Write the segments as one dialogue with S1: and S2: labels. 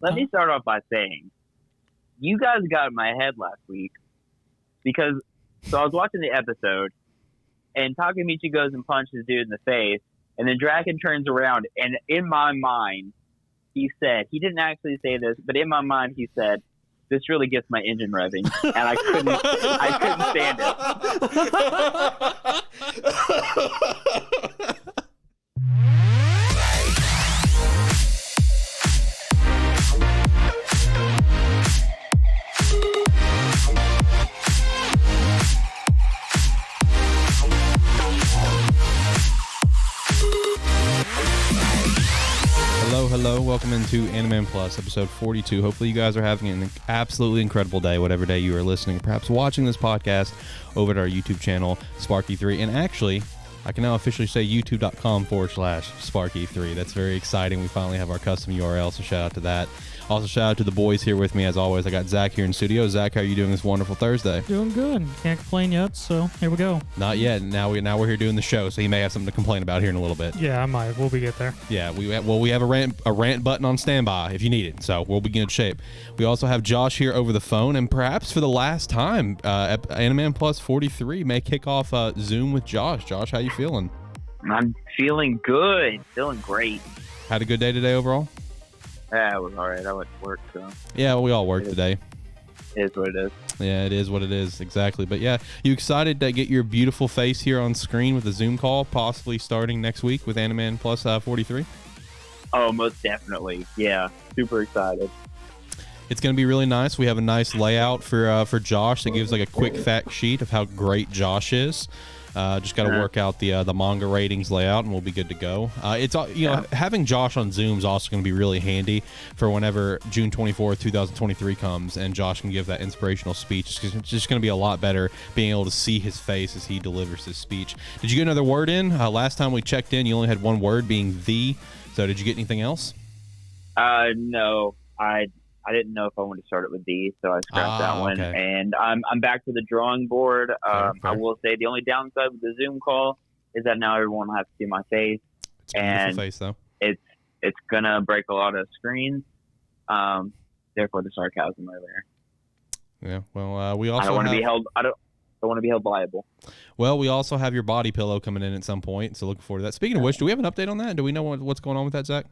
S1: let me start off by saying, you guys got in my head last week because, so I was watching the episode, and Takemichi goes and punches dude in the face, and then Draken turns around, and in my mind, he said, he didn't actually say this, but in my mind, he said, this really gets my engine revving, and I couldn't stand it.
S2: Hello, welcome into AniMan Plus, episode 42. Hopefully you guys are having an absolutely incredible day, whatever day you are listening, perhaps watching this podcast over at our YouTube channel, Sparky3. And actually, I can now officially say youtube.com/Sparky3. That's very exciting. We finally have our custom URL, so shout out to that. Also, shout out to the boys here with me, as always. I got Zach here in studio. Zach, how are you doing this wonderful Thursday?
S3: Doing good. Can't complain yet, so here we go.
S2: Not yet. Now we're here doing the show, so you may have something to complain about here in a little bit.
S3: Yeah, I might. We'll get there.
S2: Yeah, we have a rant button on standby if you need it, so we'll be in good shape. We also have Josh here over the phone, and perhaps for the last time, AniMan Plus 43 may kick off Zoom with Josh. Josh, how you feeling?
S1: I'm feeling good. Feeling great.
S2: Had a good day today overall?
S1: Yeah, it was all right. I went to work, so.
S2: Yeah, well, we all work today.
S1: It is what it is.
S2: Yeah, it is what it is, exactly. But yeah, you excited to get your beautiful face here on screen with a Zoom call, possibly starting next week with AniMan Plus 43?
S1: Oh, most definitely. Yeah, super excited.
S2: It's going to be really nice. We have a nice layout for Josh that gives like a quick fact sheet of how great Josh is. Just got to work out the manga ratings layout, and we'll be good to go. Having Josh on Zoom is also going to be really handy for whenever June 24th, 2023 comes, and Josh can give that inspirational speech. It's just going to be a lot better being able to see his face as he delivers his speech. Did you get another word in? Last time we checked in, you only had one word, being the. So did you get anything else?
S1: No, I didn't know if I wanted to start it with D, so I scrapped that one.
S2: Okay.
S1: And I'm back to the drawing board.
S2: Fair.
S1: I will say the only downside with the Zoom call is that now everyone will have to see my face.
S2: It's a beautiful face, though.
S1: It's gonna break a lot of screens. Therefore, the sarcasm earlier.
S2: Yeah. Well, we also
S1: I don't want to be held. I don't want to be held liable.
S2: Well, we also have your body pillow coming in at some point, so looking forward to that. Speaking of which, do we have an update on that? Do we know what's going on with that, Zach?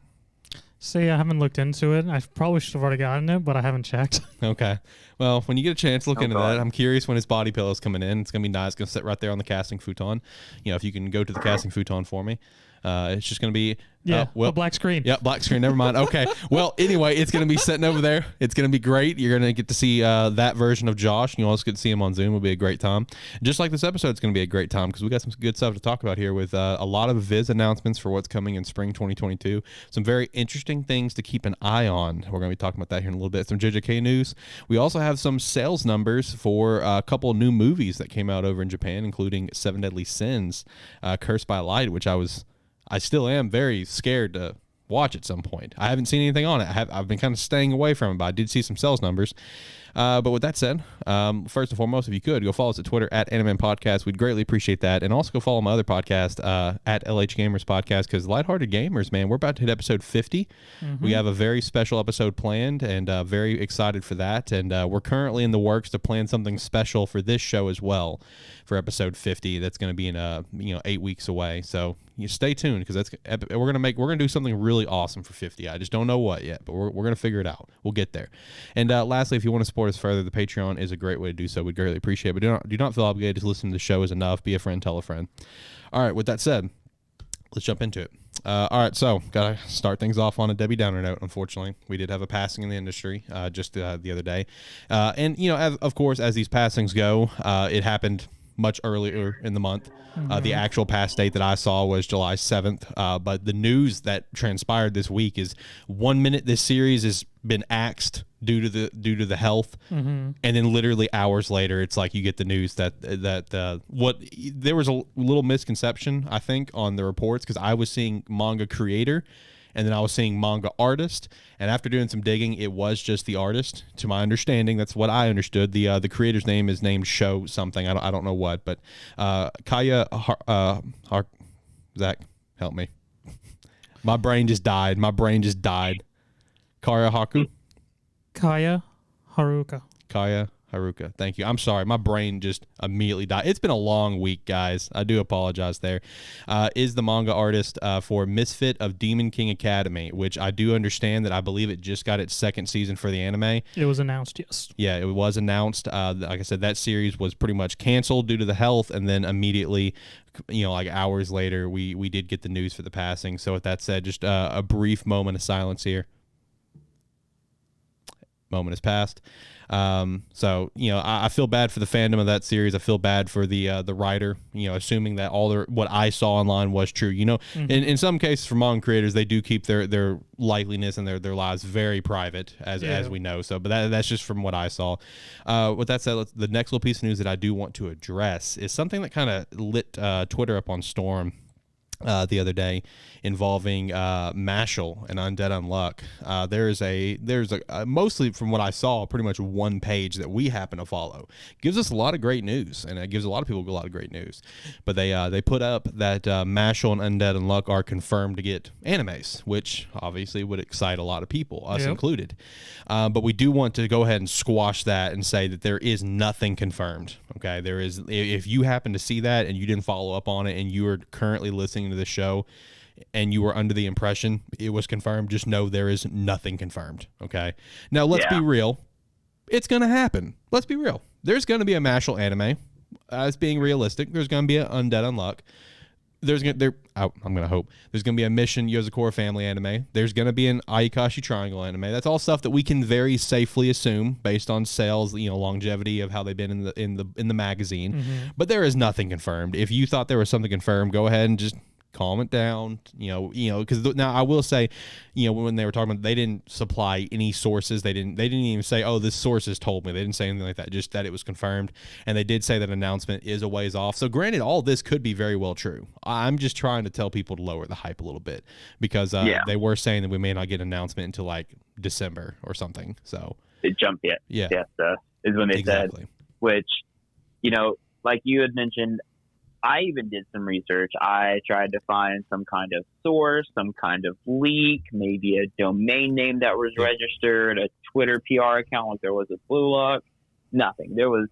S3: See, I haven't looked into it. I probably should have already gotten it, but I haven't checked.
S2: Okay. Well, when you get a chance, look into that. I'm curious when his body pillow's coming in. It's going to be nice. It's going to sit right there on the casting futon. You know, if you can go to the casting futon for me. It's just going to be...
S3: a black screen.
S2: Yeah, black screen. Never mind. Okay. Well, anyway, it's going to be sitting over there. It's going to be great. You're going to get to see that version of Josh, and you also get to see him on Zoom. It'll be a great time. Just like this episode, it's going to be a great time because we got some good stuff to talk about here with a lot of Viz announcements for what's coming in spring 2022. Some very interesting things to keep an eye on. We're going to be talking about that here in a little bit. Some JJK news. We also have some sales numbers for a couple of new movies that came out over in Japan, including Seven Deadly Sins, Cursed by Light, which I still am very scared to watch at some point. I haven't seen anything on it. I've been kind of staying away from it, but I did see some sales numbers. But with that said, first and foremost, if you could, go follow us at Twitter at AniMan Podcast. We'd greatly appreciate that. And also go follow my other podcast at LH Gamers Podcast, because Lighthearted Gamers, man, we're about to hit episode 50. Mm-hmm. We have a very special episode planned, and very excited for that. And we're currently in the works to plan something special for this show as well for episode 50. That's going to be in 8 weeks away. So you stay tuned, because we're gonna do something really awesome for 50. I just don't know what yet, but we're gonna figure it out. We'll get there. And lastly, if you want to support us further, the Patreon is a great way to do so. We'd greatly appreciate it. But do not feel obligated to listen to the show is enough. Be a friend, tell a friend. All right. With that said, let's jump into it. All right, so gotta start things off on a Debbie Downer note. Unfortunately, we did have a passing in the industry just the other day, and of course, as these passings go, it happened much earlier in the month. The actual pass date that I saw was July 7th, but the news that transpired this week is 1 minute this series has been axed due to the health, and then literally hours later, it's like you get the news that there was a little misconception, I think, on the reports, because I was seeing manga creator, and then I was seeing manga artist, and after doing some digging, it was just the artist. To my understanding, that's what I understood. The creator's name is named Sho something. I don't know what, but Kaya Zach, help me. My brain just died. Kaya Haku.
S3: Kaya Haruka.
S2: Kaya Haruka. Thank you. I'm sorry. My brain just immediately died. It's been a long week, guys. I do apologize there. Is the manga artist for Misfit of Demon King Academy, which I do understand that I believe it just got its second season for the anime.
S3: It was announced, yes.
S2: Yeah, it was announced. Like I said, that series was pretty much canceled due to the health, and then immediately, like hours later, we did get the news for the passing. So with that said, just a brief moment of silence here. Moment has passed. So I feel bad for the fandom of that series. I feel bad for the writer, assuming that what I saw online was true. In some cases for manga creators, they do keep their likeliness and their lives very private, as we know. So, but that's just from what I saw. With that said, the next little piece of news that I do want to address is something that kind of lit Twitter up on storm the other day, involving Mashle and Undead Unluck. There's a mostly from what I saw, pretty much one page that we happen to follow. Gives us a lot of great news, and it gives a lot of people a lot of great news. But they put up that Mashle and Undead Unluck are confirmed to get animes, which obviously would excite a lot of people, us included. But we do want to go ahead and squash that and say that there is nothing confirmed. Okay, there is. If you happen to see that and you didn't follow up on it, and you are currently listening to the show and you were under the impression it was confirmed, just know there is nothing confirmed. Okay, now let's be real. It's gonna happen. Let's be real. There's gonna be a Mashle anime. As being realistic, there's gonna be an Undead Unluck. I'm gonna hope there's gonna be a Mission Yozakura family anime. There's gonna be an Ayakashi Triangle anime. That's all stuff that we can very safely assume based on sales, longevity of how they've been in the magazine. Mm-hmm. But there is nothing confirmed. If you thought there was something confirmed, go ahead and just calm it down. Because now I will say, when they were talking about, they didn't supply any sources. They didn't even say, oh, this source has told me. They didn't say anything like that. Just that it was confirmed, and they did say that announcement is a ways off. So granted, all this could be very well true. I'm just trying to tell people to lower the hype a little bit, because they were saying that we may not get an announcement until like December or something. So
S1: it jumped yet. Yeah, is when they said, which like you had mentioned. I even did some research. I tried to find some kind of source, some kind of leak, maybe a domain name that was registered, a Twitter PR account like there was a Blue Lock. Nothing. There was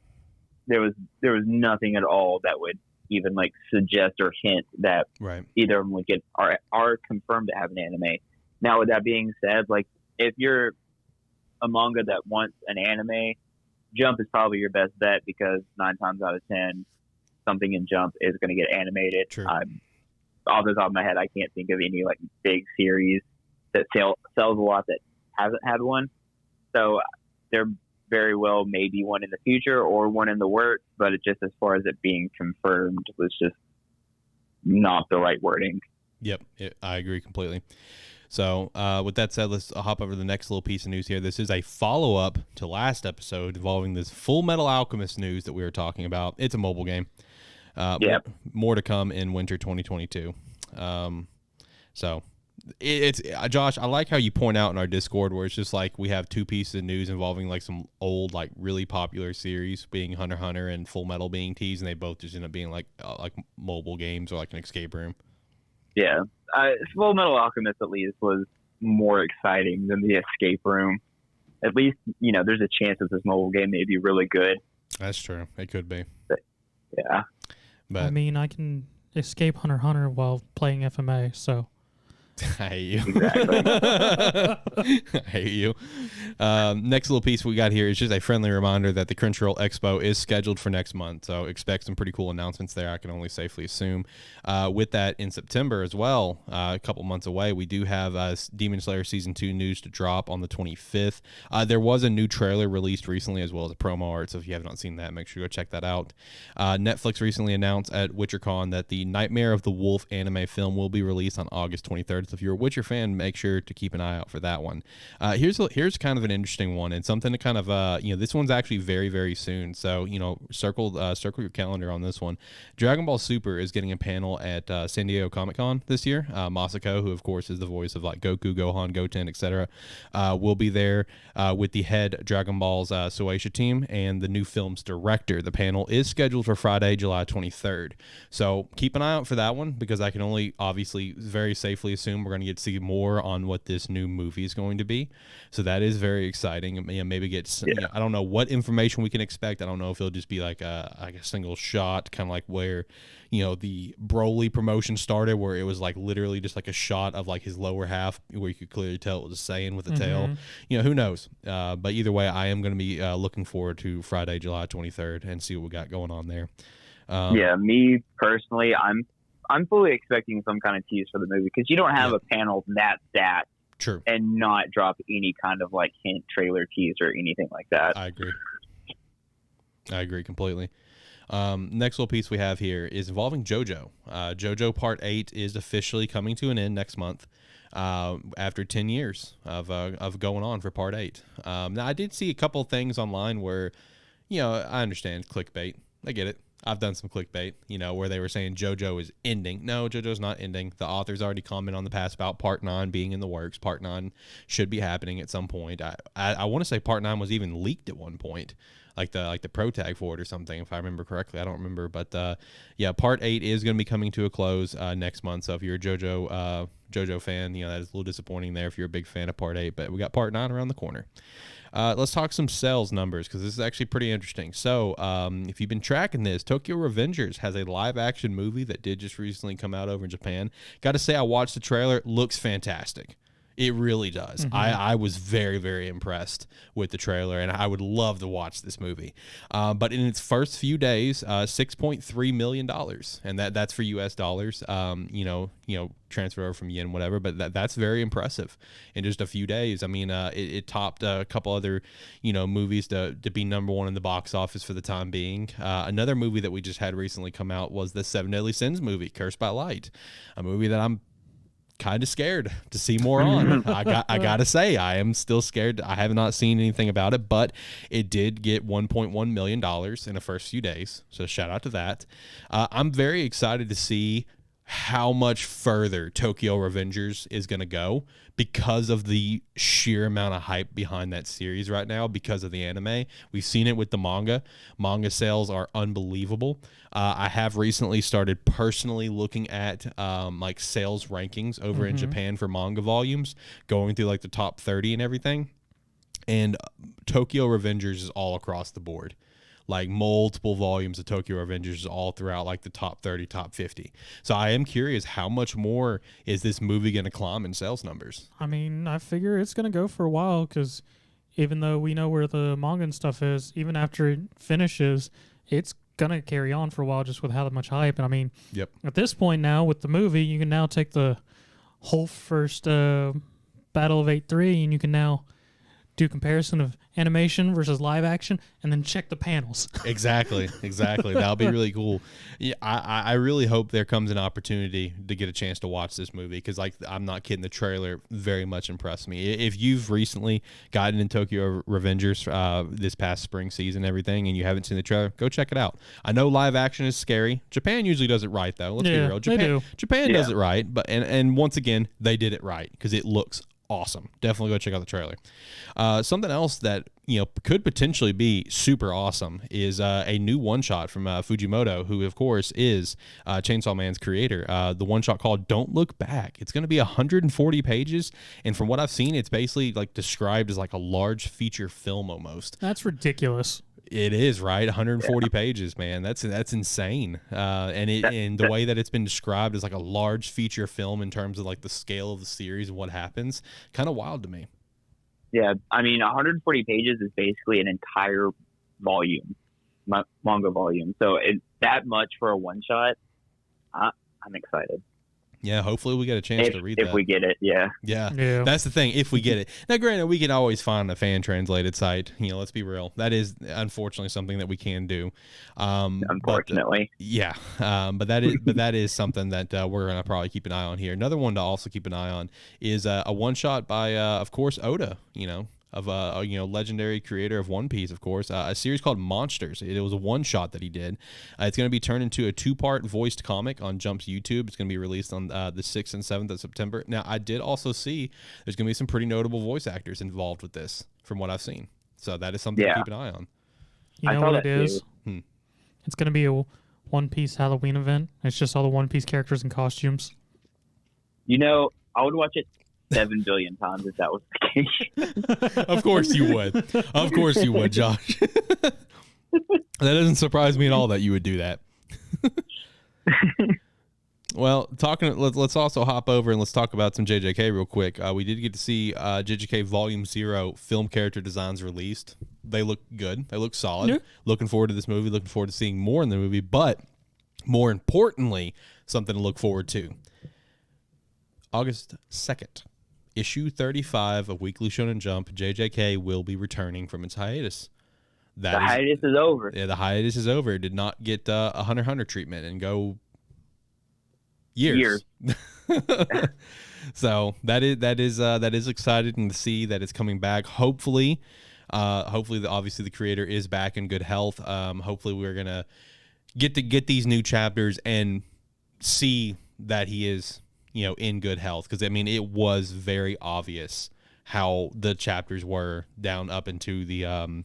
S1: nothing at all that would even like suggest or hint that either of them would get are confirmed to have an anime. Now, with that being said, like if you're a manga that wants an anime, Jump is probably your best bet, because 9 times out of 10. Something in Jump is going to get animated. Off the top of my head, I can't think of any like big series that sells a lot that hasn't had one. So there very well may be one in the future or one in the works, but it just, as far as it being confirmed, was just not the right wording.
S2: Yep, I agree completely. So with that said, let's hop over to the next little piece of news here. This is a follow-up to last episode involving this Full Metal Alchemist news that we were talking about. It's a mobile game. More to come in winter 2022. So it's Josh, I like how you point out in our Discord where it's just like we have two pieces of news involving like some old, like really popular series, being Hunter x Hunter and Full Metal being teased, and they both just end up being like mobile games or like an escape room.
S1: Yeah. Full Metal Alchemist at least was more exciting than the escape room. At least, there's a chance that this mobile game may be really good.
S2: That's true. It could be.
S1: Yeah.
S2: But
S3: I mean, I can escape Hunter x Hunter while playing FMA, so.
S2: I hate you.
S1: Exactly.
S2: I hate you. Next little piece we got here is just a friendly reminder that the Crunchyroll Expo is scheduled for next month, so expect some pretty cool announcements there, I can only safely assume. With that, in September as well, a couple months away, we do have Demon Slayer Season 2 news to drop on the 25th. There was a new trailer released recently, as well as a promo art, so if you have not seen that, make sure you go check that out. Netflix recently announced at WitcherCon that the Nightmare of the Wolf anime film will be released on August 23rd. So if you're a Witcher fan, make sure to keep an eye out for that one. Here's kind of an interesting one, and something to kind of this one's actually very, very soon. So circle your calendar on this one. Dragon Ball Super is getting a panel at San Diego Comic-Con this year. Masako, who of course is the voice of like Goku, Gohan, Goten, etc., will be there with the head Dragon Ball's Shueisha team and the new film's director. The panel is scheduled for Friday, July 23rd. So keep an eye out for that one, because I can only obviously very safely assume assume we're going to get to see more on what this new movie is going to be. So that is very exciting. Maybe get some, I don't know what information we can expect. I don't know if it'll just be like a single shot, kind of like where, the Broly promotion started, where it was like literally just like a shot of like his lower half where you could clearly tell it was a Saiyan with a tail. Who knows? But either way, I am going to be looking forward to Friday, July 23rd and see what we got going on there.
S1: Me personally, I'm fully expecting some kind of tease for the movie, because you don't have a panel that
S2: true
S1: and not drop any kind of like hint, trailer, tease, or anything like that.
S2: I agree completely. Next little piece we have here is involving JoJo. JoJo Part 8 is officially coming to an end next month, after 10 years of going on for Part 8. Now, I did see a couple things online where, I understand clickbait. I get it. I've done some clickbait, where they were saying JoJo is ending. No, JoJo's not ending. The authors already commented on the past about Part 9 being in the works. Part 9 should be happening at some point. I want to say Part 9 was even leaked at one point, like the pro tag for it or something, if I remember correctly. I don't remember, but Part 8 is going to be coming to a close next month. So if you're a JoJo fan, that is a little disappointing there if you're a big fan of Part 8. But we got Part 9 around the corner. Let's talk some sales numbers, because this is actually pretty interesting. So if you've been tracking this, Tokyo Revengers has a live-action movie that did just recently come out over in Japan. Got to say, I watched the trailer. Looks fantastic. It really does. I was very, very impressed with the trailer, and I would love to watch this movie. But in its first few days, $6.3 million, and that's for U.S. dollars. Transfer over from yen, whatever. But that's very impressive in just a few days. I mean, it topped a couple other movies to be number one in the box office for the time being. Another movie that we just had recently come out was the Seven Deadly Sins movie, Cursed by Light, a movie that I'm kind of scared to see more on. I gotta say, I am still scared. I have not seen anything about it, but it did get $1.1 million in the first few days, so shout out to that. I'm very excited to see how much further Tokyo Revengers is going to go, because of the sheer amount of hype behind that series right now, because of the anime. We've seen it with the manga. Manga sales are unbelievable. I have recently started personally looking at like sales rankings over in Japan for manga volumes, going through like the top 30 and everything. And Tokyo Revengers is all across the board. Like multiple volumes of Tokyo Avengers all throughout like the top 30, top 50. So I am curious, how much more is this movie going to climb in sales numbers?
S3: I mean, I figure it's going to go for a while, because even though we know where the manga and stuff is, even after it finishes, it's going to carry on for a while just with how much hype. And I mean, at this point now with the movie, you can now take the whole first Battle of 8-3 and you can now do comparison of animation versus live action, and then check the panels. Exactly.
S2: That'll be really cool. Yeah, I really hope there comes an opportunity to get a chance to watch this movie, because like, I'm not kidding, the trailer very much impressed me. If you've recently gotten in Tokyo Revengers this past spring season and everything, and you haven't seen the trailer, go check it out. I know live action is scary. Japan usually does it right, though. Let's be real. Japan does it right, but and once again, they did it right, because it looks awesome. Definitely go check out the trailer. Something else that could potentially be super awesome is a new one-shot from Fujimoto, who of course is Chainsaw Man's creator. The one-shot called Don't Look Back. It's going to be 140 pages, and from what I've seen, it's basically like described as like a large feature film almost.
S3: That's ridiculous.
S2: It is, right? 140 pages, man. That's insane. And the way that it's been described as like a large feature film in terms of like the scale of the series and what happens, kind of wild to me.
S1: Yeah, I mean, 140 pages is basically an entire volume, manga volume. So that much for a one shot. I'm excited.
S2: Yeah, hopefully we get a chance to read that.
S1: If we get it, yeah.
S2: That's the thing, if we get it. Now, granted, we can always find a fan-translated site. Let's be real. That is, unfortunately, something that we can do.
S1: Unfortunately.
S2: But that is something that we're going to probably keep an eye on here. Another one to also keep an eye on is a one-shot by, of course, Oda, of a legendary creator of One Piece, of course, a series called Monsters. It was a one shot that he did. It's going to be turned into a 2-part voiced comic on Jump's YouTube. It's going to be released on the 6th and 7th of September. Now, I did also see there's going to be some pretty notable voice actors involved with this, from what I've seen. So that is something to keep an eye on.
S3: You know what it is? It's going to be a One Piece Halloween event. It's just all the One Piece characters in costumes.
S1: I would watch it 7 billion times if that was the case.
S2: Of course you would. Of course you would, Josh. That doesn't surprise me at all that you would do that. Well, let's also hop over and let's talk about some JJK real quick. We did get to see JJK Volume 0 film character designs released. They look good. They look solid. Yeah. Looking forward to this movie. Looking forward to seeing more in the movie. But more importantly, something to look forward to. August 2nd, issue 35 of Weekly Shonen Jump, JJK will be returning from its hiatus.
S1: The hiatus is over.
S2: Yeah, the hiatus is over. It did not get a Hunter x Hunter treatment and go years. So that is exciting to see that it's coming back. Hopefully, obviously the creator is back in good health. Hopefully we're gonna get these new chapters and see that he is, in good health. Because I mean, it was very obvious how the chapters were down up into the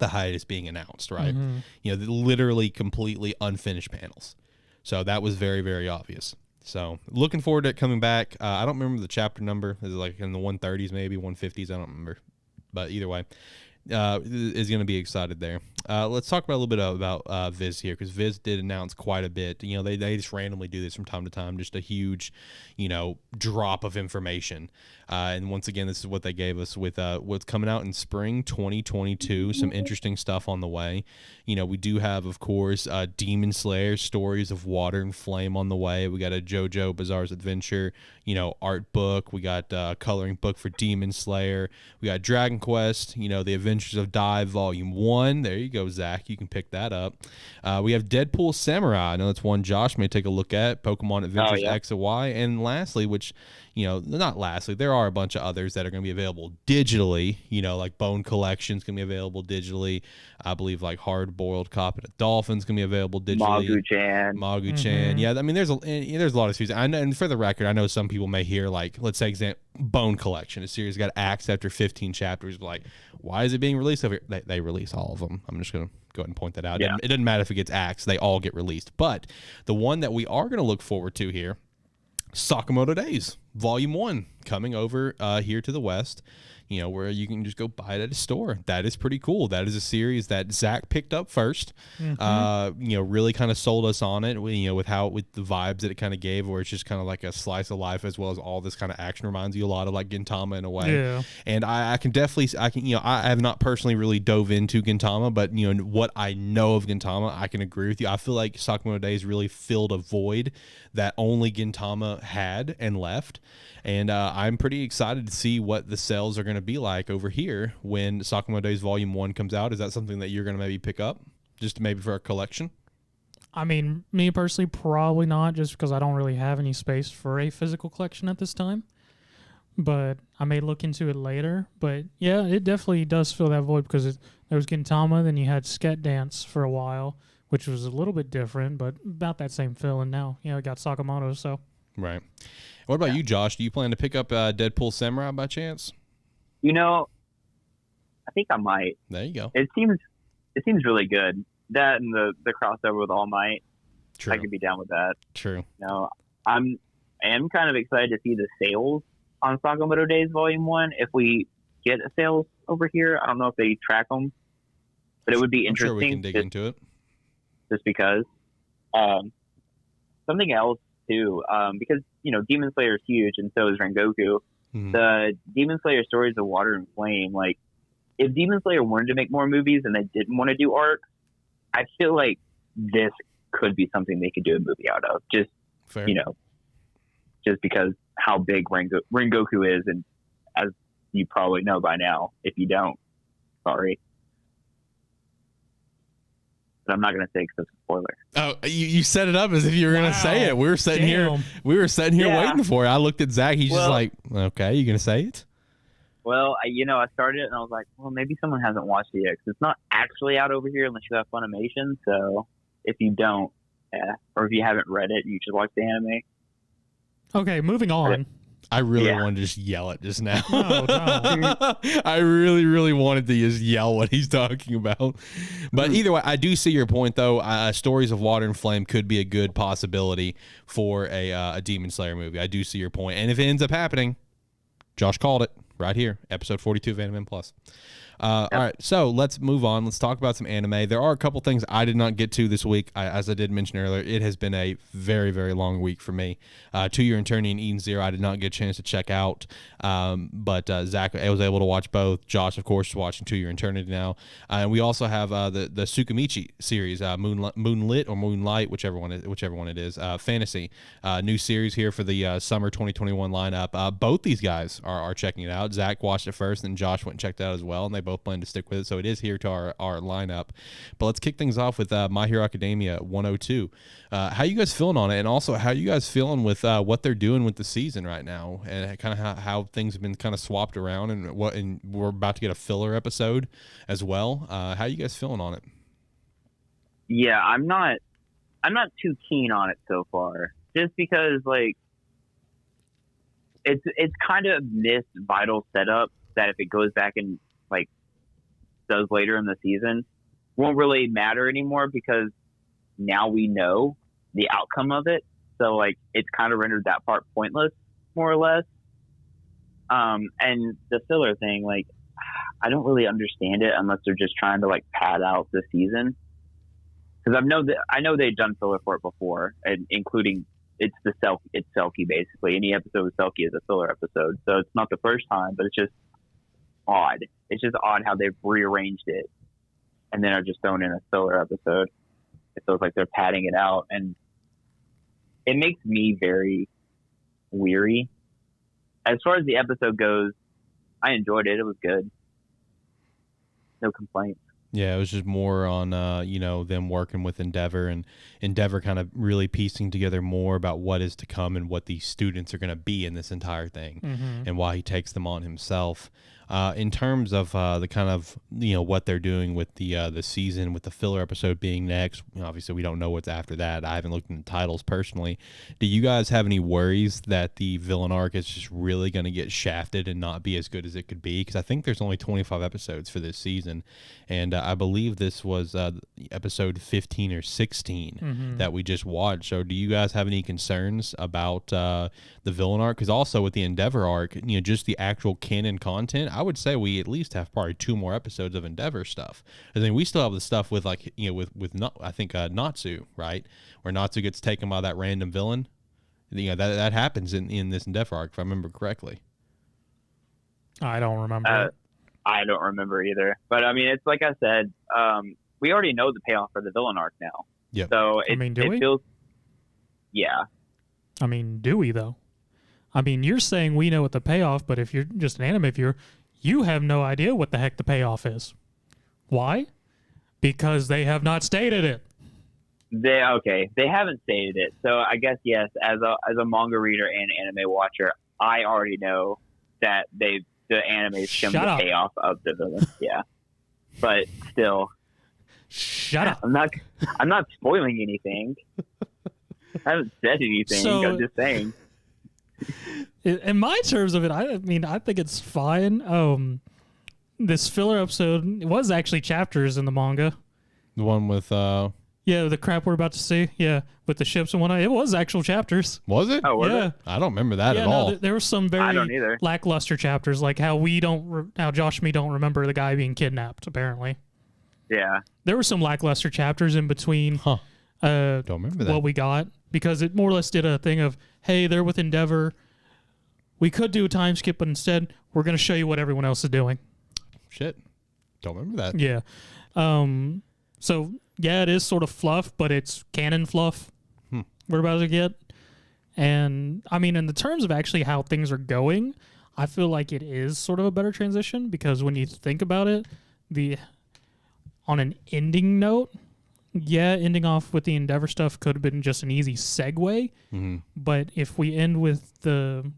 S2: hiatus being announced, right? Mm-hmm. Literally completely unfinished panels. So that was very, very obvious. So looking forward to it coming back. I don't remember the chapter number. Is it like in the 130s, maybe 150s? I don't remember. But either way, is going to be excited there. Let's talk about a little bit about Viz here, because Viz did announce quite a bit. They just randomly do this from time to time, just a huge, drop of information. And once again, this is what they gave us with what's coming out in spring 2022. Some interesting stuff on the way. We do have, of course, Demon Slayer Stories of Water and Flame on the way. We got a JoJo Bizarre's Adventure, art book. We got coloring book for Demon Slayer. We got Dragon Quest, the Adventures of Dive Volume 1. There you go, Zach. You can pick that up. We have Deadpool Samurai. I know that's one Josh may take a look at. Pokemon Adventures X and Y. And lastly, which, not lastly, there are a bunch of others that are going to be available digitally, like Bone Collection's going to be available digitally. I believe like Hard Boiled Cop and a Dolphin's going to be available digitally.
S1: Magu-chan.
S2: Mm-hmm. Yeah, I mean, there's a lot of series. And for the record, I know some people may hear, like, let's say, Bone Collection, a series got axed after 15 chapters. Like, why is it being released over here? They release all of them. I'm just going to go ahead and point that out. Yeah. It doesn't matter if it gets axed. They all get released. But the one that we are going to look forward to here, Sakamoto Days, Volume 1, coming over here to the West, where you can just go buy it at a store. That is pretty cool. That is a series that Zach picked up first. Mm-hmm. Really kind of sold us on it, with the vibes that it kind of gave, where it's just kind of like a slice of life, as well as all this kind of action. Reminds you a lot of like Gintama in a way. Yeah. And I can I have not personally really dove into Gintama, but what I know of Gintama, I can agree with you. I feel like Sakamoto Days really filled a void that only Gintama had and left. And I'm pretty excited to see what the sales are going to be like over here when Sakamoto Days Volume 1 comes out. Is that something that you're going to maybe pick up, just maybe for a collection?
S3: I mean, me personally, probably not, just because I don't really have any space for a physical collection at this time. But I may look into it later. But yeah, it definitely does fill that void, because there was Gintama, then you had Sket Dance for a while, which was a little bit different, but about that same feel. And now, it got Sakamoto, so.
S2: Right. What about you, Josh? Do you plan to pick up Deadpool Samurai by chance?
S1: I think I might.
S2: There you go.
S1: It seems really good. That and the crossover with All Might. True. I could be down with that.
S2: True.
S1: I am kind of excited to see the sales on Sakamoto Days Volume 1. If we get sales over here, I don't know if they track them, but it would be interesting.
S2: I'm sure we can dig into it.
S1: Just because. Something else too, because Demon Slayer is huge, and so is Rengoku. Mm-hmm. The Demon Slayer Stories of Water and Flame, like, if Demon Slayer wanted to make more movies and they didn't want to do arcs, I feel like this could be something they could do a movie out of. Just fair. Just because how big Rengoku is, and as you probably know by now, if you don't, sorry. But I'm not going to say because it's a spoiler.
S2: Oh, you set it up as if you were going to say it. We were sitting here waiting for it. I looked at Zach. He's just like, okay, you going to say it?
S1: Well, I started it and I was like, well, maybe someone hasn't watched it yet, because it's not actually out over here unless you have Funimation. So if you don't, or if you haven't read it, you should watch the anime.
S3: Okay, moving on.
S2: I really wanted to just yell it just now.
S3: No.
S2: I really, really wanted to just yell what he's talking about. But either way, I do see your point, though. Stories of Water and Flame could be a good possibility for a Demon Slayer movie. I do see your point. And if it ends up happening, Josh called it right here, episode 42 of AniMan Plus. All right, so let's move on. Let's talk about some anime. There are a couple things I did not get to this week. As I did mention earlier, it has been a very, very long week for me. 2 Year Eternity and Eden Zero I did not get a chance to check out, but Zach, I was able to watch both. Josh, of course, is watching 2 Year Eternity now. And we also have the Tsukimichi series, Moonlit or Moonlight, whichever one it is, fantasy. New series here for the summer 2021 lineup. Both these guys are checking it out. Zach watched it first, and Josh went and checked it out as well, and they both plan to stick with it, so it is here to our lineup. But let's kick things off with My Hero Academia 102. How you guys feeling on it, and also how you guys feeling with what they're doing with the season right now, and kind of how things have been kind of swapped around, and we're about to get a filler episode as well. How you guys feeling on it?
S1: Yeah, I'm not too keen on it so far, just because like it's kind of missed vital setup that if it goes back and like does later in the season won't really matter anymore, because now we know the outcome of it. So like it's kind of rendered that part pointless, more or less. And the filler thing, like I don't really understand it unless they're just trying to like pad out the season. Because I know they've done filler for it before, and including it's Selkie basically. Any episode with Selkie is a filler episode, so it's not the first time, but it's just odd. It's just odd how they've rearranged it, and then are just thrown in a filler episode. It feels like they're padding it out, and it makes me very weary. As far as the episode goes, I enjoyed it. It was good. No complaints.
S2: Yeah, it was just more on, them working with Endeavor, and Endeavor kind of really piecing together more about what is to come and what these students are going to be in this entire thing, and why he takes them on himself. In terms of the kind of, what they're doing with the season, with the filler episode being next, obviously we don't know what's after that. I haven't looked in the titles personally. Do you guys have any worries that the villain arc is just really going to get shafted and not be as good as it could be? Because I think there's only 25 episodes for this season, and I believe this was episode 15 or 16 that we just watched. So do you guys have any concerns about the villain arc? Because also with the Endeavor arc, just the actual canon content, I would say we at least have probably 2 more episodes of Endeavor stuff. I think we still have the stuff with Natsu, right? Where Natsu gets taken by that random villain. That happens in this Endeavor arc, if I remember correctly.
S3: I don't remember.
S1: I don't remember either. But I mean, it's like I said, we already know the payoff for the villain arc now.
S2: Yeah.
S1: So it feels. Yeah.
S3: I mean, do we though? I mean, you're saying we know what the payoff, but if you're just an anime viewer, you have no idea what the heck the payoff is. Why? Because they have not stated it.
S1: They haven't stated it. So I guess yes, as a manga reader and anime watcher, I already know that the anime skimmed the payoff of the villain. Yeah, but still,
S3: shut up.
S1: I'm not spoiling anything. I haven't said anything. So, I'm just saying.
S3: In my terms of it, I mean, I think it's fine. This filler episode was actually chapters in the manga.
S2: The one with
S3: the crap we're about to see. Yeah, with the ships and whatnot. It was actual chapters.
S2: Was it?
S1: Oh, was it?
S2: I don't remember that at all.
S3: There were some very lackluster chapters, like how Josh and me don't remember the guy being kidnapped. Apparently.
S1: Yeah.
S3: There were some lackluster chapters in between.
S2: Don't remember that.
S3: What we got, because it more or less did a thing of, hey, they're with Endeavor. We could do a time skip, but instead we're going to show you what everyone else is doing.
S2: Shit. Don't remember that.
S3: Yeah. So, yeah, it is sort of fluff, but it's canon fluff we're about to get. And, I mean, in the terms of actually how things are going, I feel like it is sort of a better transition, because when you think about it, on an ending note, ending off with the Endeavor stuff could have been just an easy segue. But if we end with the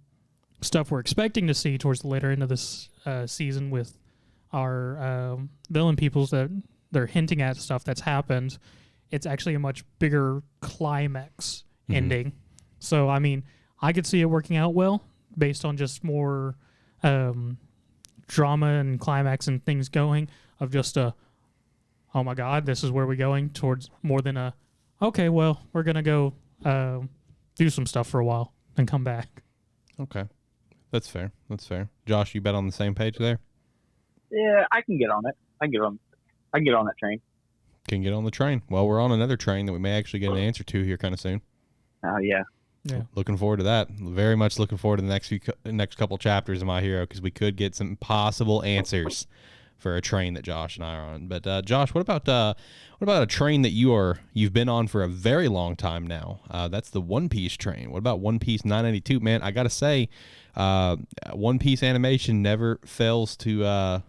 S3: stuff we're expecting to see towards the later end of this season with our villain peoples that they're hinting at stuff that's happened, it's actually a much bigger climax ending. So, I mean, I could see it working out well, based on just more drama and climax and things going of just a, oh my God, this is where we're going, towards more than a, okay, well, we're going to go do some stuff for a while and come back.
S2: Okay. That's fair. Josh, you bet on the same page there?
S1: Yeah, I can get on it. I can get on that train.
S2: Can get on the train. Well, we're on another train that we may actually get an answer to here kind of soon.
S1: Oh, yeah.
S3: Yeah.
S2: Looking forward to that. Very much looking forward to the next couple chapters of My Hero, because we could get some possible answers for a train that Josh and I are on. But Josh, what about a train that you've been on for a very long time now? That's the One Piece train. What about One Piece 992? Man, I gotta say, One Piece animation never fails to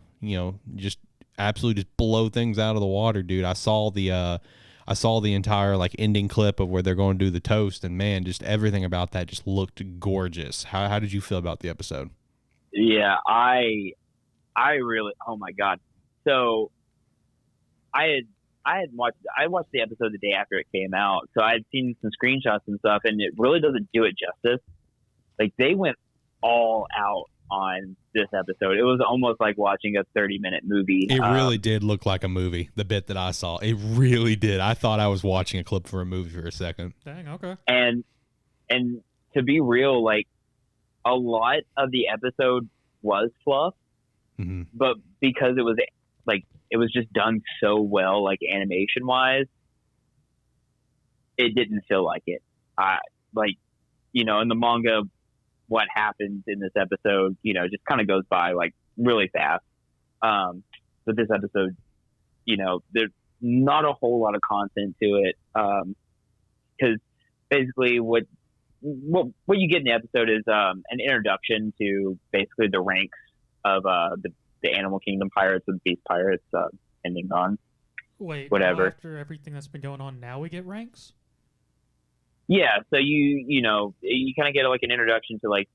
S2: just absolutely just blow things out of the water, dude. I saw the entire like ending clip of where they're going to do the toast, and man, just everything about that just looked gorgeous. How did you feel about the episode?
S1: Yeah, I really, oh my God. So I watched the episode the day after it came out. So I had seen some screenshots and stuff, and it really doesn't do it justice. Like, they went all out on this episode. It was almost like watching a 30-minute movie.
S2: It really did look like a movie, the bit that I saw. It really did. I thought I was watching a clip for a movie for a second.
S3: Dang, okay.
S1: And to be real, like, a lot of the episode was fluff, but because it was just done so well, like, animation wise, it didn't feel like it. In the manga, what happens in this episode, just kind of goes by like really fast. But this episode, there's not a whole lot of content to it. Cause basically what you get in the episode is, an introduction to basically the ranks of, the Animal Kingdom pirates and Beast pirates, ending on.
S3: Wait,
S1: whatever.
S3: After everything that's been going on, now we get ranks?
S1: Yeah, so you kind of get like an introduction to like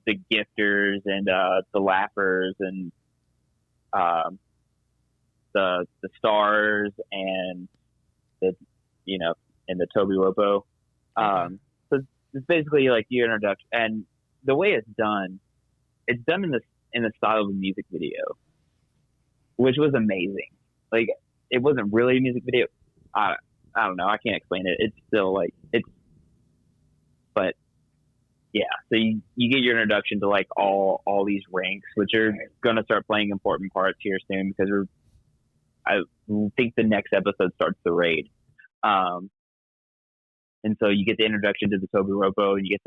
S1: the gifters and the laughers and the stars and the and the Toby Ropo. So it's basically like your introduction, and the way it's done in the style of a music video, which was amazing. Like, it wasn't really a music video. I don't know. I can't explain it. It's still like but yeah. So you get your introduction to like all these ranks, which are going to start playing important parts here soon, because I think the next episode starts the raid. And so you get the introduction to the Toby Ropo, and you get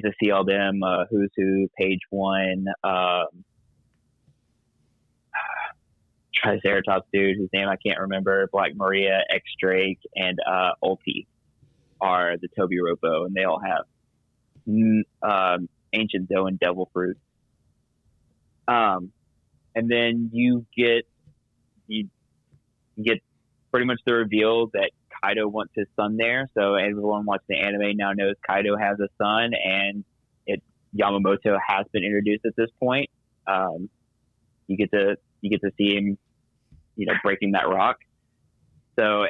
S1: to see all them, who's who, page one, Triceratops dude, whose name I can't remember, Black Maria, X Drake, and Ulti are the Toby Ropo, and they all have ancient dough and devil fruit. And then you get pretty much the reveal that Kaido wants his son there. So everyone watching the anime now knows Kaido has a son, and Yamamoto has been introduced at this point. You get to see him, breaking that rock. So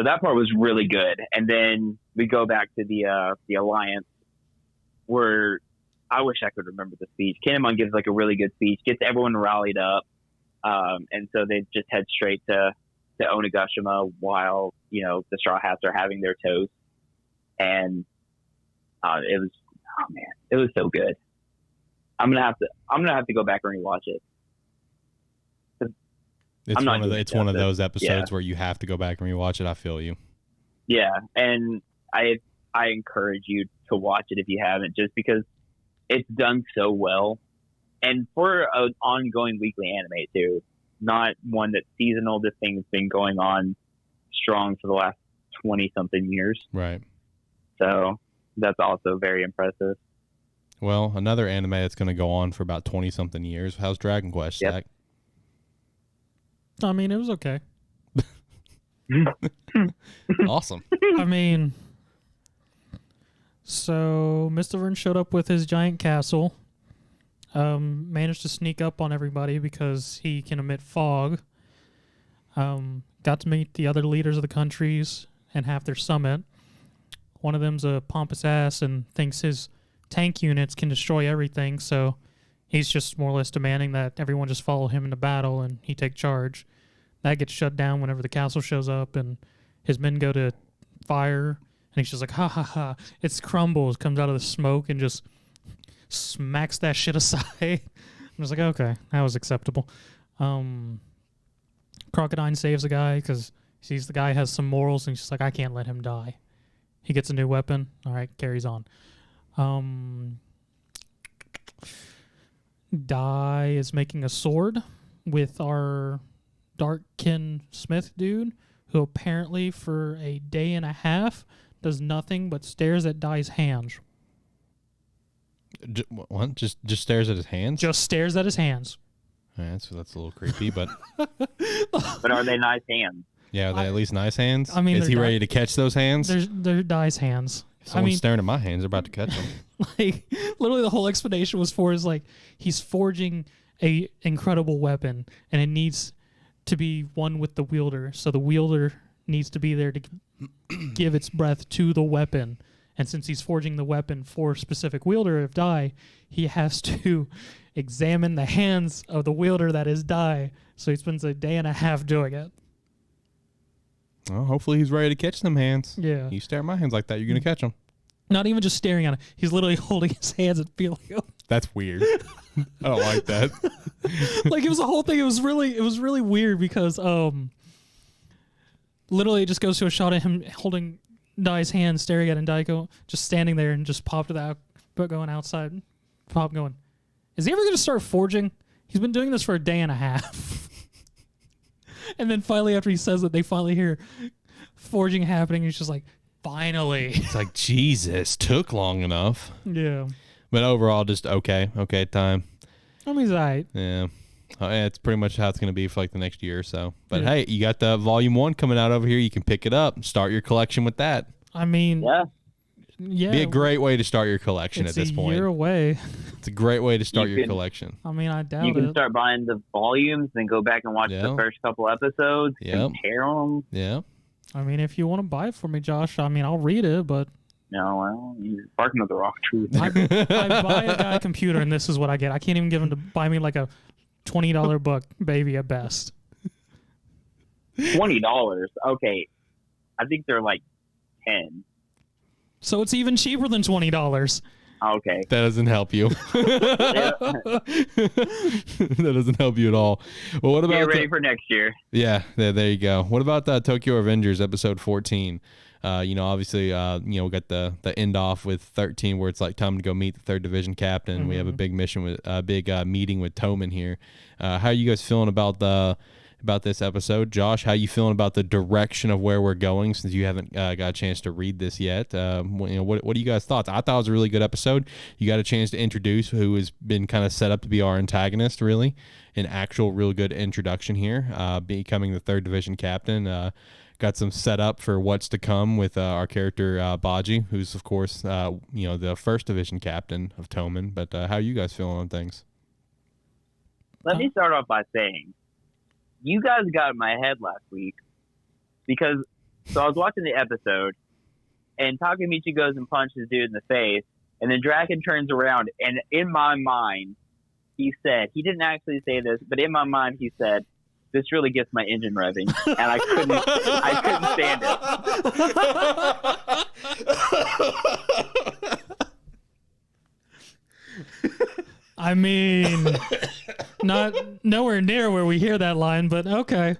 S1: that part was really good. And then we go back to the Alliance, where I wish I could remember the speech. Kinemon gives like a really good speech, gets everyone rallied up. And so they just head straight to Onigashima while, the Straw Hats are having their toast. And it was so good. I'm gonna have to go back and rewatch it.
S2: It's one of those episodes where you have to go back and rewatch it. I feel you.
S1: Yeah, and I encourage you to watch it if you haven't, just because it's done so well, and for an ongoing weekly anime too, not one that's seasonal. This thing's been going on strong for the last 20-something years.
S2: Right.
S1: So that's also very impressive.
S2: Well, another anime that's going to go on for about 20-something years. How's Dragon Quest, Zach?
S3: I mean, it was okay.
S2: Awesome.
S3: I mean, so Mr. Vern showed up with his giant castle, managed to sneak up on everybody because he can emit fog, got to meet the other leaders of the countries and have their summit. One of them's a pompous ass and thinks his tank units can destroy everything, so he's just more or less demanding that everyone just follow him into battle and he take charge. That gets shut down whenever the castle shows up and his men go to fire, and he's just like, ha ha ha. It crumbles, comes out of the smoke, and just smacks that shit aside. I was like, okay, that was acceptable. Crocodile saves a guy because he sees the guy has some morals, and he's just like, I can't let him die. He gets a new weapon. All right, carries on. Dai is making a sword with our Darkkin Smith dude, who apparently for a day and a half does nothing but stares at Dai's hands.
S2: What? Just stares at his hands?
S3: Just stares at his hands.
S2: Yeah, that's a little creepy, but...
S1: But are they nice hands?
S2: Yeah, are they at least nice hands?
S3: I mean,
S2: is he ready to catch those hands?
S3: They're Dai's hands.
S2: If someone's staring at my hands, they're about to catch them.
S3: Like, literally the whole explanation was for is like, he's forging a incredible weapon, and it needs to be one with the wielder. So the wielder needs to be there to give its breath to the weapon. And since he's forging the weapon for a specific wielder of Dai, he has to examine the hands of the wielder that is Dai. So he spends a day and a half doing it.
S2: Well, hopefully he's ready to catch them hands.
S3: Yeah.
S2: You stare at my hands like that, you're going to catch them.
S3: Not even just staring at him. He's literally holding his hands and feeling them.
S2: That's weird. I don't like that.
S3: Like, it was a whole thing. It was really weird because literally it just goes to a shot of him holding Dai's hand, staring at him, Dai just standing there and just popped without going outside. Pop going, is he ever going to start forging? He's been doing this for a day and a half. And then finally, after he says it, they finally hear forging happening. He's just like, finally.
S2: It's like, Jesus, took long enough.
S3: Yeah.
S2: But overall, just okay time.
S3: I mean, he's all right.
S2: Yeah. It's pretty much how it's going to be for like the next year or so. But hey, you got the volume 1 coming out over here. You can pick it up, start your collection with that.
S3: I mean, yeah.
S2: Be a great way to start your collection at this point.
S3: It's a year away.
S2: It's a great way to start your collection.
S3: I mean, I doubt
S1: you can start buying the volumes, then go back and watch the first couple episodes, compare them.
S2: Yeah.
S3: I mean, if you want to buy it for me, Josh, I mean, I'll read it, but...
S1: No, well, you're barking up the wrong tree.
S3: I buy a guy a computer, and this is what I get. I can't even give him to buy me like a $20 book, baby, at best.
S1: $20? Okay. I think they're like 10.
S3: So it's even cheaper than $20.
S1: Okay.
S2: That doesn't help you. That doesn't help you at all. Well, what about
S1: get ready for next year?
S2: Yeah, there you go. What about Tokyo Avengers episode 14? Obviously, we got the end off with 13 where it's like time to go meet the 3rd Division captain. Mm-hmm. We have a big mission with meeting with Tomen here. How are you guys feeling about this episode? Josh, how you feeling about the direction of where we're going since you haven't got a chance to read this yet? What are you guys' thoughts? I thought it was a really good episode. You got a chance to introduce who has been kind of set up to be our antagonist, really. An actual real good introduction here, becoming the 3rd Division captain. Got some setup for what's to come with our character Baji, who's, of course, the 1st Division captain of Tomen. But how are you guys feeling on things?
S1: Let me start off by saying, you guys got in my head last week because I was watching the episode and Takemichi goes and punches dude in the face, and then Draken turns around, and in my mind he didn't actually say this, but in my mind he said, "This really gets my engine revving," and I couldn't stand
S3: it. I mean, nowhere near where we hear that line, but okay.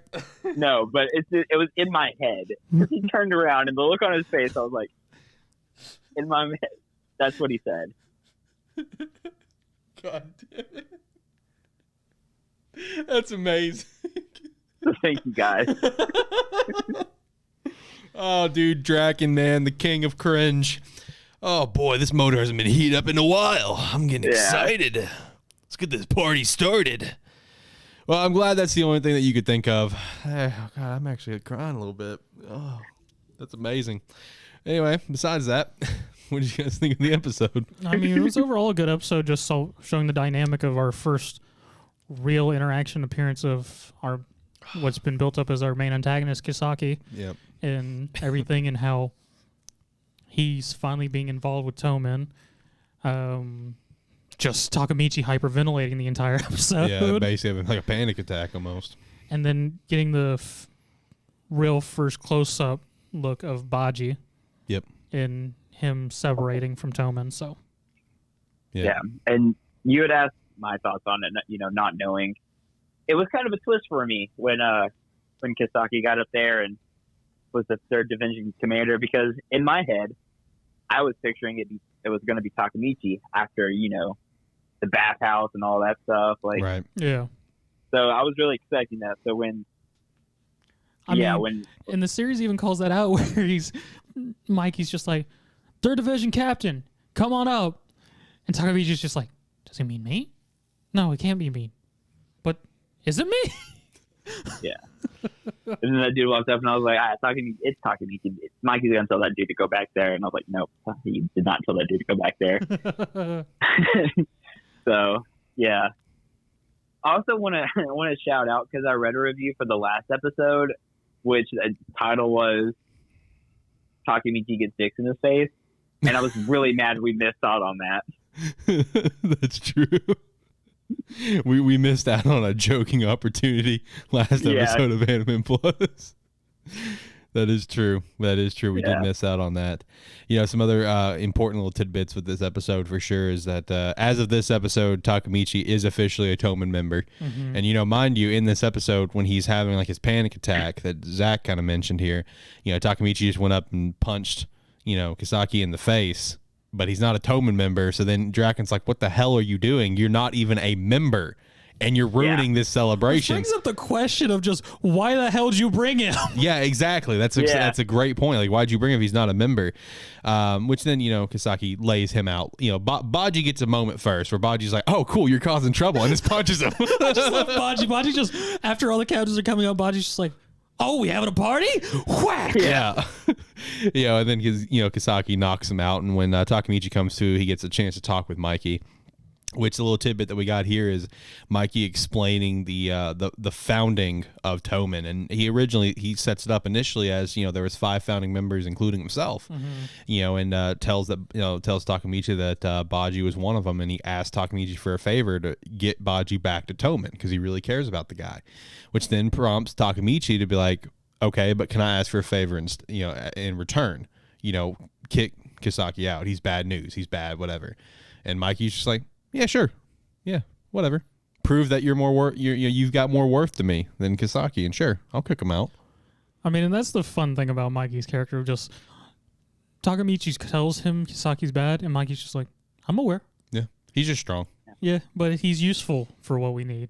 S1: No, but it was in my head. He turned around, and the look on his face, I was like, in my head, that's what he said.
S2: God damn it. That's amazing.
S1: Thank you, guys.
S2: Oh, dude, Draken, man, the king of cringe. Oh, boy, this motor hasn't been heated up in a while. I'm getting excited. Let's get this party started. Well, I'm glad that's the only thing that you could think of. Oh, God, I'm actually crying a little bit. Oh, that's amazing. Anyway, besides that, what did you guys think of the episode?
S3: I mean, it was overall a good episode, just showing the dynamic of our first real interaction appearance of what's been built up as our main antagonist, Kisaki.
S2: Yep.
S3: And everything, and how he's finally being involved with Tomen. Just Takemichi hyperventilating the entire episode.
S2: Yeah, basically having like a panic attack almost.
S3: And then getting the real first close-up look of Baji.
S2: Yep.
S3: In him separating from Tomen. So.
S1: Yeah, and you had asked my thoughts on it. Not knowing, it was kind of a twist for me when Kisaki got up there and was the third division commander, because in my head, I was picturing it was going to be Takemichi after the bathhouse and all that stuff. Like,
S2: right.
S3: Yeah.
S1: So I was really expecting that. So when
S3: and the series even calls that out where Mikey's just like, third division captain, come on up, and Takemichi's just like, does he mean me? No, it can't be me. But is it me?
S1: Yeah. And then that dude walked up and I was like, it's Takemichi. Mikey's going to tell that dude to go back there. And I was like, nope, he did not tell that dude to go back there. So, yeah. I also want to shout out, because I read a review for the last episode, which the title was Takemichi gets dicks in his face. And I was really mad we missed out on that.
S2: That's true. We missed out on a joking opportunity last episode of AniMan Plus. That is true. We did miss out on that. Some other important little tidbits with this episode for sure is that as of this episode, Takemichi is officially a Tomen member. Mm-hmm. And, mind you, in this episode, when he's having like his panic attack that Zach kind of mentioned here, Takemichi just went up and punched, Kisaki in the face. But he's not a Tomen member, so then Draken's like, what the hell are you doing? You're not even a member, and you're ruining this celebration.
S3: Which brings up the question of just, why the hell did you bring him?
S2: Yeah, exactly. That's a great point. Like, why'd you bring him if he's not a member? Which then, Kisaki lays him out. Baji gets a moment first, where Baji's like, oh, cool, you're causing trouble, and just punches him.
S3: I just love Baji. Baji just, after all the captains are coming up, Baji's just like, oh, we having a party? Whack!
S2: Yeah. And then Kisaki knocks him out, and when Takemichi comes to, he gets a chance to talk with Mikey. Which the little tidbit that we got here is Mikey explaining the founding of Tomen, and he sets it up initially as there was 5 founding members, including himself. Mm-hmm. And tells Takemichi that Baji was one of them, and he asked Takemichi for a favor to get Baji back to Tomen because he really cares about the guy, which then prompts Takemichi to be like, okay, but can I ask for a favor in return? Kick Kisaki out. He's bad news. He's bad, whatever. And Mikey's just like, yeah, sure. Yeah, whatever. Prove that you're more you've got more worth to me than Kisaki, and sure, I'll kick him out.
S3: I mean, and that's the fun thing about Mikey's character. Just Takemichi tells him Kisaki's bad, and Mikey's just like, I'm aware.
S2: Yeah, he's just strong.
S3: Yeah, but he's useful for what we need.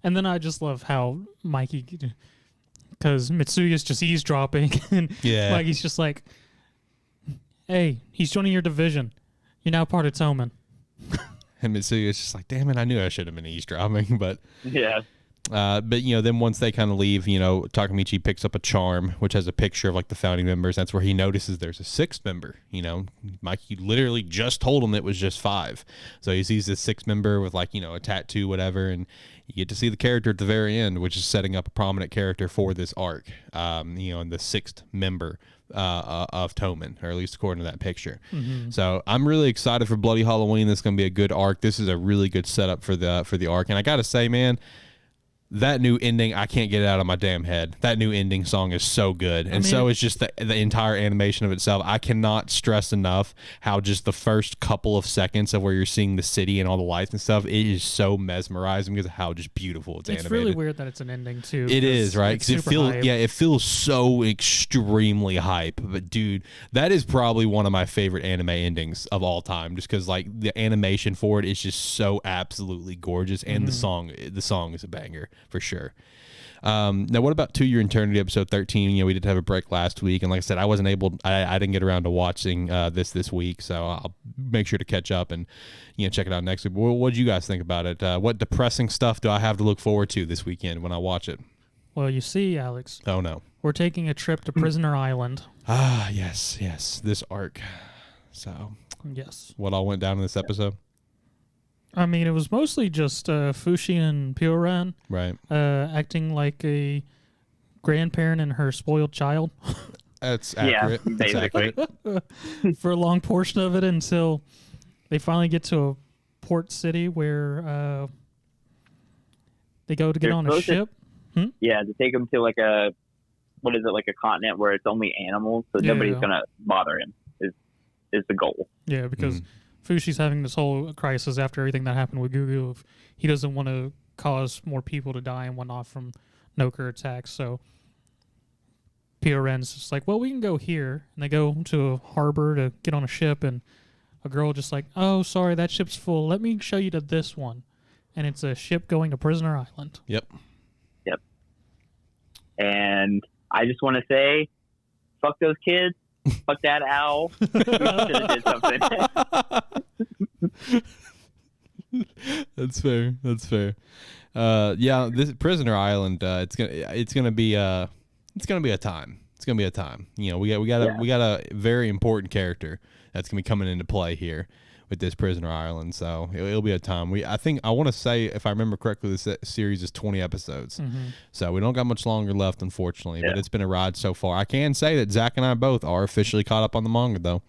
S3: And then I just love how Mikey, because Mitsuya's just eavesdropping, and Mikey's just like, hey, he's joining your division. You're now part of Tomen.
S2: And Mitsuya's just like, damn it, I knew I should have been eavesdropping, but
S1: yeah.
S2: But then once they kind of leave, Takemichi picks up a charm which has a picture of like the founding members. That's where he notices there's a 6th member. Mikey literally just told him it was just 5, so he sees this 6th member with like a tattoo, whatever, and you get to see the character at the very end, which is setting up a prominent character for this arc. And the 6th member of Tomen, or at least according to that picture. Mm-hmm. So I'm really excited for Bloody Halloween. This is going to be a good arc. This is a really good setup for the arc. And I got to say, man, that new ending, I can't get it out of my damn head. That new ending song is so good. And so is just the entire animation of itself. I cannot stress enough how just the first couple of seconds of where you're seeing the city and all the lights and stuff, it is so mesmerizing because of how just beautiful it's animated.
S3: It's really weird that it's an ending too.
S2: It is, right? Because it feels so extremely hype. But dude, that is probably one of my favorite anime endings of all time, just because like the animation for it is just so absolutely gorgeous, and the song is a banger. For sure. Now, what about To Your Eternity, episode 13? We did have a break last week, and like I said, I didn't get around to watching this week, so I'll make sure to catch up and check it out next week. What did you guys think about it? What depressing stuff do I have to look forward to this weekend when I watch it?
S3: Well, you see, Alex.
S2: Oh no,
S3: we're taking a trip to Prisoner Island.
S2: Ah, yes, this arc. So,
S3: yes,
S2: what all went down in this episode?
S3: I mean, it was mostly just Fushi and Pyoran,
S2: right,
S3: acting like a grandparent and her spoiled child.
S2: That's accurate.
S1: Yeah, basically.
S3: For a long portion of it, until they finally get to a port city where they go to get on a ship.
S1: Yeah, to take him to like a continent where it's only animals, so nobody's gonna bother him. Is the goal?
S3: Yeah, because Fushi's having this whole crisis after everything that happened with Gugu. He doesn't want to cause more people to die and whatnot from Noker attacks. So Peter Ren's just like, well, we can go here, and they go to a harbor to get on a ship, and a girl just like, oh, sorry, that ship's full. Let me show you to this one, and it's a ship going to Prisoner Island.
S2: Yep.
S1: And I just want to say, fuck those kids. Fuck that owl. You should have did something.
S2: That's fair. Yeah, this Prisoner Island. It's gonna be a time. You know, we got a very important character that's gonna be coming into play here with this Prisoner Island. So it'll be a time. I want to say, if I remember correctly, this series is 20 episodes. So we don't got much longer left, unfortunately. But it's been a ride so far. I can say that Zach and I both are officially caught up on the manga, though.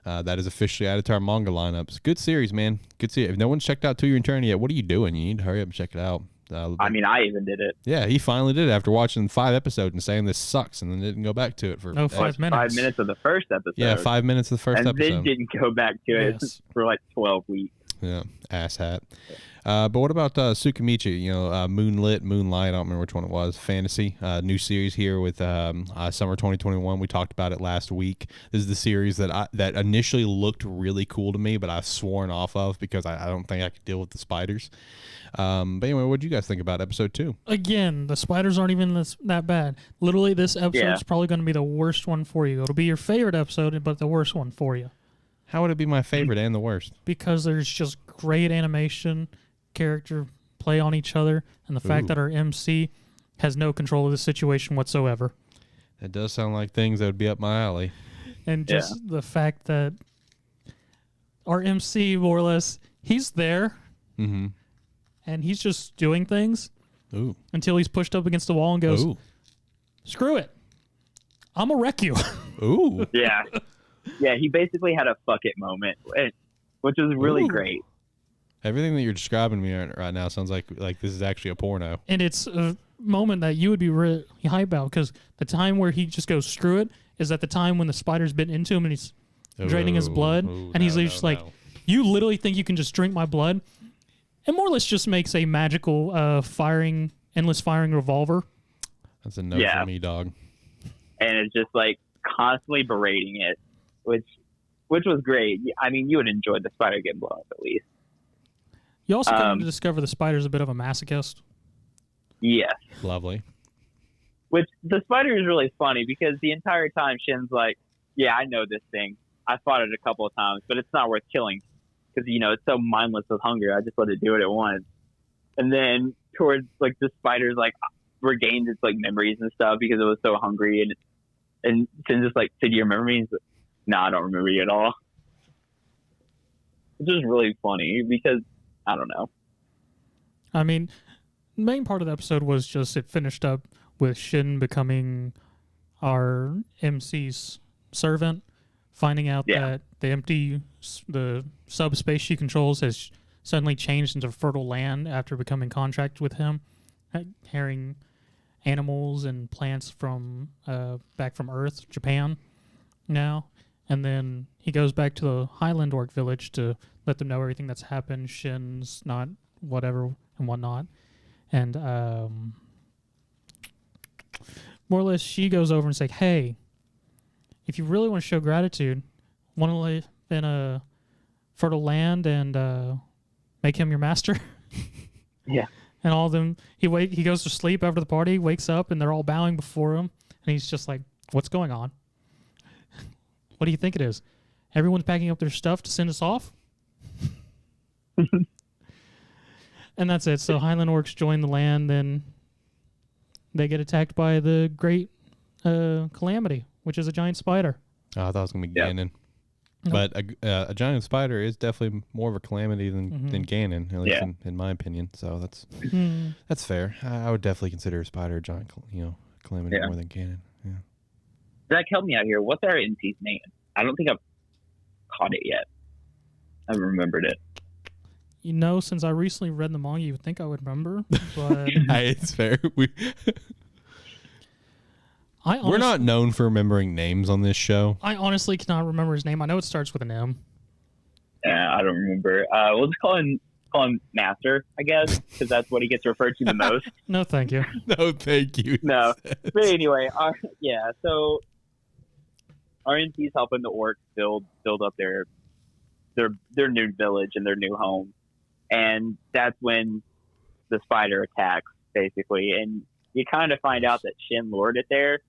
S2: That is officially added to our manga lineups. Good series, man. Good series. If no one's checked out To Your Eternity yet, what are you doing? You need to hurry up and check it out.
S1: I mean, I even did it.
S2: Yeah, he finally did it after watching 5 episodes and saying this sucks, and then didn't go back to it for
S3: 5 minutes.
S1: 5 minutes of the first episode.
S2: Yeah, 5 minutes of the first episode.
S1: And then didn't go back to it for like 12 weeks.
S2: Yeah, asshat. But what about Tsukimichi? You know, Moonlight. I don't remember which one it was. Fantasy, new series here with summer 2021. We talked about it last week. This is the series that initially looked really cool to me, but I've sworn off of because I don't think I could deal with the spiders. But anyway, what did you guys think about episode 2?
S3: Again, the spiders aren't even that bad. Literally, this episode is probably going to be the worst one for you. It'll be your favorite episode, but the worst one for you.
S2: How would it be my favorite and the worst?
S3: Because there's just great animation, character play on each other, and the fact that our MC has no control of the situation whatsoever.
S2: That does sound like things that would be up my alley.
S3: And just the fact that our MC, more or less, he's there, and he's just doing things until he's pushed up against the wall and goes, screw it. I'm going to wreck you.
S2: Ooh.
S1: Yeah. Yeah, he basically had a fuck it moment, which was really great.
S2: Everything that you're describing to me right now sounds like this is actually a porno.
S3: And it's a moment that you would be really hype about, because the time where he just goes, screw it, is at the time when the spider's been into him and he's draining his blood. And he's just like, you literally think you can just drink my blood? And more or less just makes a magical endless firing revolver.
S2: That's a no for me, dog.
S1: And it's just like constantly berating it, which was great. I mean, you would enjoy the spider getting blown up at least.
S3: You also come to discover the spider's a bit of a masochist.
S1: Yes.
S2: Lovely.
S1: Which the spider is really funny because the entire time Shin's like, yeah, I know this thing. I fought it a couple of times, but it's not worth killing because, you know, it's so mindless with hunger. I just let it do what it wants. And then towards, like, the spider's, like, regains its, like, memories and stuff because it was so hungry. And Shin's just like, so do you remember me? He's like, no, I don't remember you at all. It's just really funny because, I don't know.
S3: I mean, the main part of the episode was just it finished up with Shin becoming our MC's servant, finding out that the subspace she controls has suddenly changed into fertile land after becoming contract with him, carrying animals and plants from back from Earth, Japan now. And then he goes back to the Highland Orc village to let them know everything that's happened. Shin's not whatever and whatnot. And more or less, she goes over and says, hey, if you really want to show gratitude, want to live in a fertile land and make him your master?
S1: Yeah.
S3: And all of them, he goes to sleep after the party, wakes up, and they're all bowing before him. And he's just like, what's going on? What do you think it is? Everyone's packing up their stuff to send us off? And that's it. So Highland Orcs join the land, then they get attacked by the Great Calamity, which is a giant spider.
S2: Oh, I thought it was going to be Ganon. Nope. But a giant spider is definitely more of a calamity than Ganon, at least in my opinion. So that's fair. I would definitely consider a spider a giant calamity more than Ganon. Yeah.
S1: Zach, help me out here. What's our NC's name? I don't think I've caught it yet. I remembered it.
S3: You know, since I recently read the manga, you would think I would remember, but
S2: Hey, it's fair.
S3: We're
S2: We're not known for remembering names on this show.
S3: I honestly cannot remember his name. I know it starts with an M.
S1: Yeah, I don't remember. We'll just call him Master, I guess, because that's what he gets referred to the most.
S3: No, thank you.
S2: No, thank you.
S1: No, but anyway, so RNC's helping the orcs build up their new village and their new home, and that's when the spider attacks, basically, and you kind of find out that Shin lured it there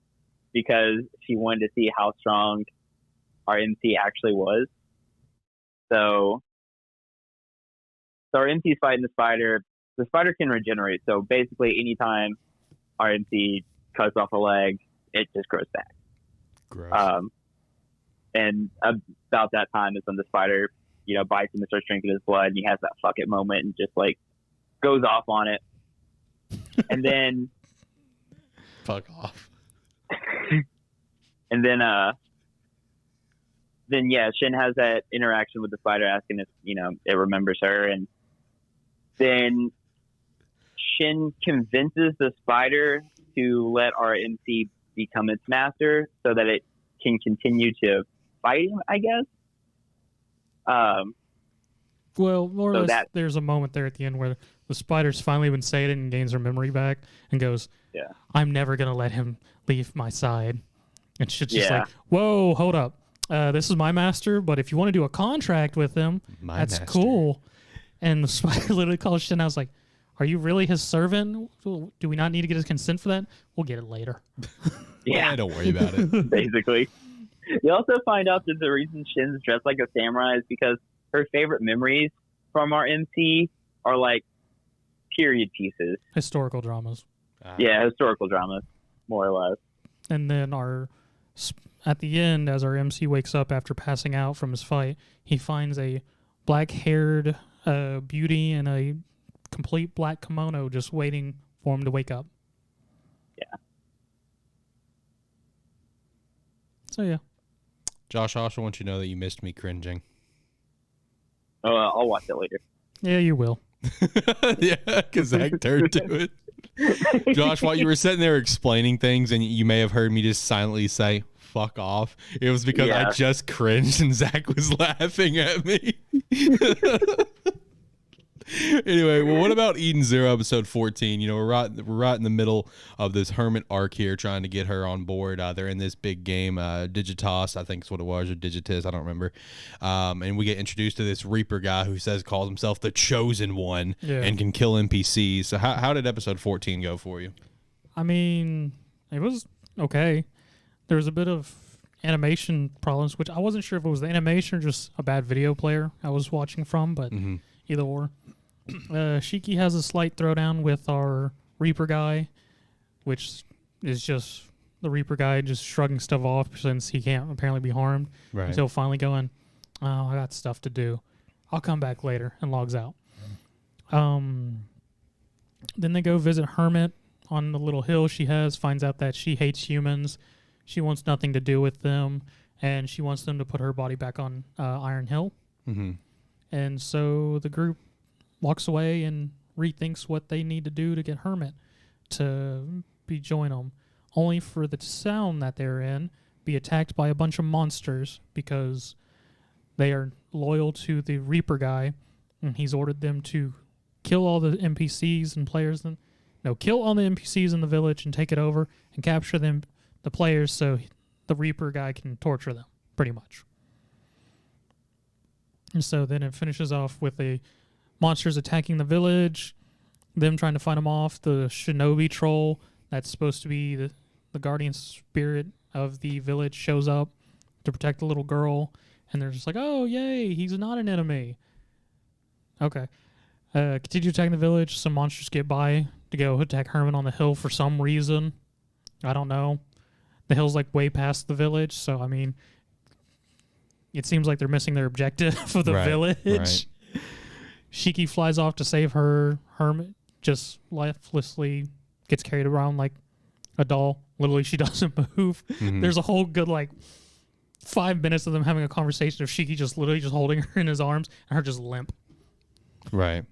S1: because she wanted to see how strong RNC actually was. So RNC's fighting the spider can regenerate. So basically, anytime RNC cuts off a leg, it just grows back.
S2: Gross.
S1: And about that time is when the spider, bites him and starts drinking his blood, and he has that fuck it moment and just like goes off on it. And then
S2: fuck off.
S1: And then Shin has that interaction with the spider, asking if it remembers her, and then Shin convinces the spider to let RNC become its master so that it can continue to fight him, I guess.
S3: Well, more
S1: so
S3: or less, there's a moment there at the end where the spider's finally been sated and gains her memory back and goes, "Yeah, I'm never gonna let him leave my side." And she's just like, "Whoa, hold up. This is my master, but if you want to do a contract with him, that's cool." And the spider literally calls Shin. I was like, "Are you really his servant? Do we not need to get his consent for that? We'll get it later."
S2: Yeah, don't worry about it.
S1: Basically. You also find out that the reason Shin's dressed like a samurai is because her favorite memories from our MC are like period pieces.
S3: Historical dramas.
S1: Yeah, historical dramas, more or less.
S3: And then at the end, as our MC wakes up after passing out from his fight, he finds a black-haired beauty in a complete black kimono just waiting for him to wake up.
S1: Yeah.
S3: So, yeah.
S2: Josh, I also want you to know that you missed me cringing.
S1: Oh, I'll watch it later.
S3: Yeah, you will.
S2: Yeah, because Zach turned to it. Josh, while you were sitting there explaining things, and you may have heard me just silently say, fuck off, it was because I just cringed and Zach was laughing at me. Anyway, well, what about Eden Zero episode 14? We're right in the middle of this hermit arc here, trying to get her on board. They're in this big game, Digitas, I think is what it was, or Digitus, I don't remember. And we get introduced to this Reaper guy who calls himself the Chosen One and can kill NPCs. So how did episode 14 go for you?
S3: I mean, it was okay. There was a bit of animation problems, which I wasn't sure if it was the animation or just a bad video player I was watching from, but either or. Shiki has a slight throwdown with our Reaper guy, which is just the Reaper guy just shrugging stuff off since he can't apparently be harmed. Right. Until finally going, "Oh, I got stuff to do. I'll come back later," and logs out. Then they go visit Hermit on the little hill she has, finds out that she hates humans. She wants nothing to do with them, and she wants them to put her body back on Iron Hill. Mm-hmm. And so the group walks away and rethinks what they need to do to get Hermit to join them, only for the town that they're in be attacked by a bunch of monsters because they are loyal to the Reaper guy, and he's ordered them to kill all the NPCs and players. Kill all the NPCs in the village and take it over and capture the players so the Reaper guy can torture them, pretty much. And so then it finishes off with the monsters attacking the village, them trying to fight them off. The shinobi troll that's supposed to be the guardian spirit of the village shows up to protect the little girl, and they're just like, "Oh, yay, he's not an enemy." Okay. Continue attacking the village. Some monsters get by to go attack Herman on the hill for some reason. I don't know. The hill's like way past the village, so I mean, it seems like they're missing their objective of the village. Right. Shiki flies off to save her. Hermit just lifelessly gets carried around like a doll. Literally, she doesn't move. Mm-hmm. There's a whole good 5 minutes of them having a conversation of Shiki just literally just holding her in his arms and her just limp.
S2: Right.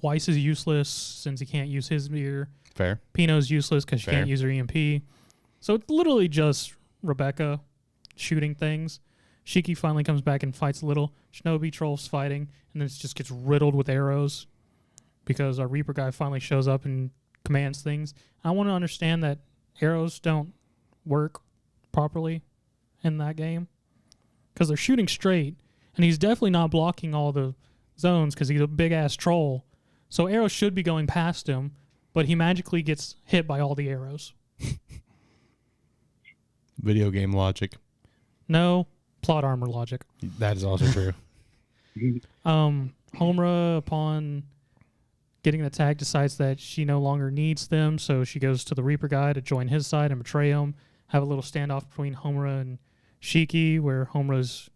S3: Weiss is useless since he can't use his mirror.
S2: Fair.
S3: Pino's useless because she can't use her EMP. So it's literally just Rebecca shooting things. Shiki finally comes back and fights a little. Shinobi Troll's fighting, and then it just gets riddled with arrows because our Reaper guy finally shows up and commands things. I want to understand that arrows don't work properly in that game because they're shooting straight, and he's definitely not blocking all the zones because he's a big-ass troll. So arrows should be going past him, but he magically gets hit by all the arrows.
S2: Video game logic.
S3: No, plot armor logic.
S2: That is also true.
S3: Homura, upon getting the tag, decides that she no longer needs them, so she goes to the Reaper guy to join his side and betray him. Have a little standoff between Homura and Shiki, where Homura's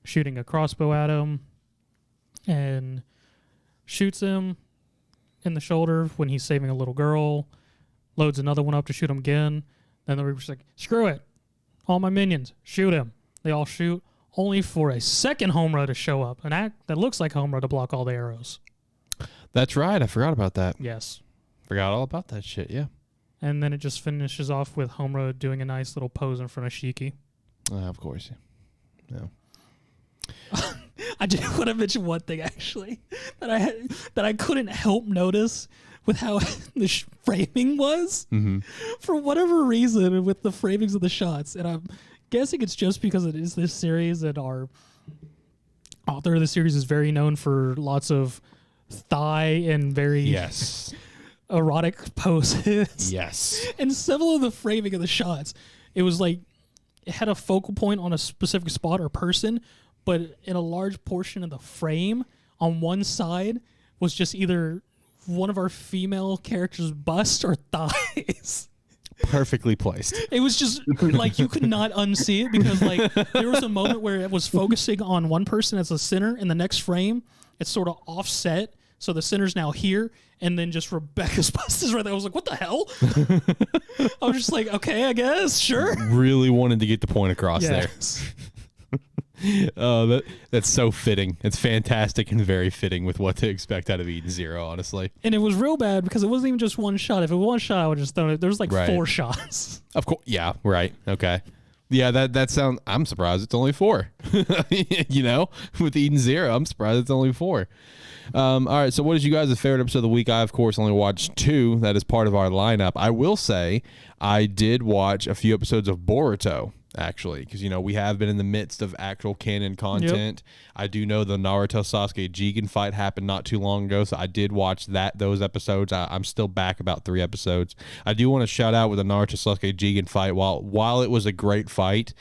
S3: shooting a crossbow at him and shoots him in the shoulder when he's saving a little girl. Loads another one up to shoot him again. Then the Reaper's like, screw it. All my minions, shoot him. They all shoot, only for a second Homura to show up. An act that looks like Homura to block all the arrows.
S2: That's right. I forgot about that.
S3: Yes.
S2: Forgot all about that shit, yeah.
S3: And then it just finishes off with Homura doing a nice little pose in front of Shiki.
S2: Of course. Yeah.
S3: I just want to mention one thing, actually, that I couldn't help notice with how the framing was.
S2: Mm-hmm.
S3: For whatever reason, with the framings of the shots. And I'm guessing it's just because it is this series and our author of the series is very known for lots of thigh and very erotic poses.
S2: Yes.
S3: And several of the framing of the shots, it was like it had a focal point on a specific spot or person, but in a large portion of the frame on one side was just either one of our female characters' bust or thighs.
S2: Perfectly placed.
S3: It was just like you could not unsee it because like there was a moment where it was focusing on one person as the center. In the next frame, it's sort of offset. So the center's now here, and then just Rebecca's bust is right there. I was like, what the hell? I was just like, okay, I guess, sure.
S2: Really wanted to get the point across there. Oh, that's so fitting. It's fantastic and very fitting with what to expect out of Eden Zero, honestly.
S3: And it was real bad because it wasn't even just one shot. If it was one shot, I would have just thrown it. There was like 4 shots.
S2: Of course. Yeah, right. Okay. Yeah, that sounds... I'm surprised it's only 4. You know? With Eden Zero, I'm surprised it's only 4. All right, so what is you guys' favorite episode of the week? I, of course, only watched 2. That is part of our lineup. I will say I did watch a few episodes of Boruto, actually, because, you know, we have been in the midst of actual canon content. Yep. I do know the Naruto Sasuke Jigen fight happened not too long ago, so I did watch those episodes. I'm still back about 3 episodes. I do want to shout out with the Naruto Sasuke Jigen fight. While it was a great fight,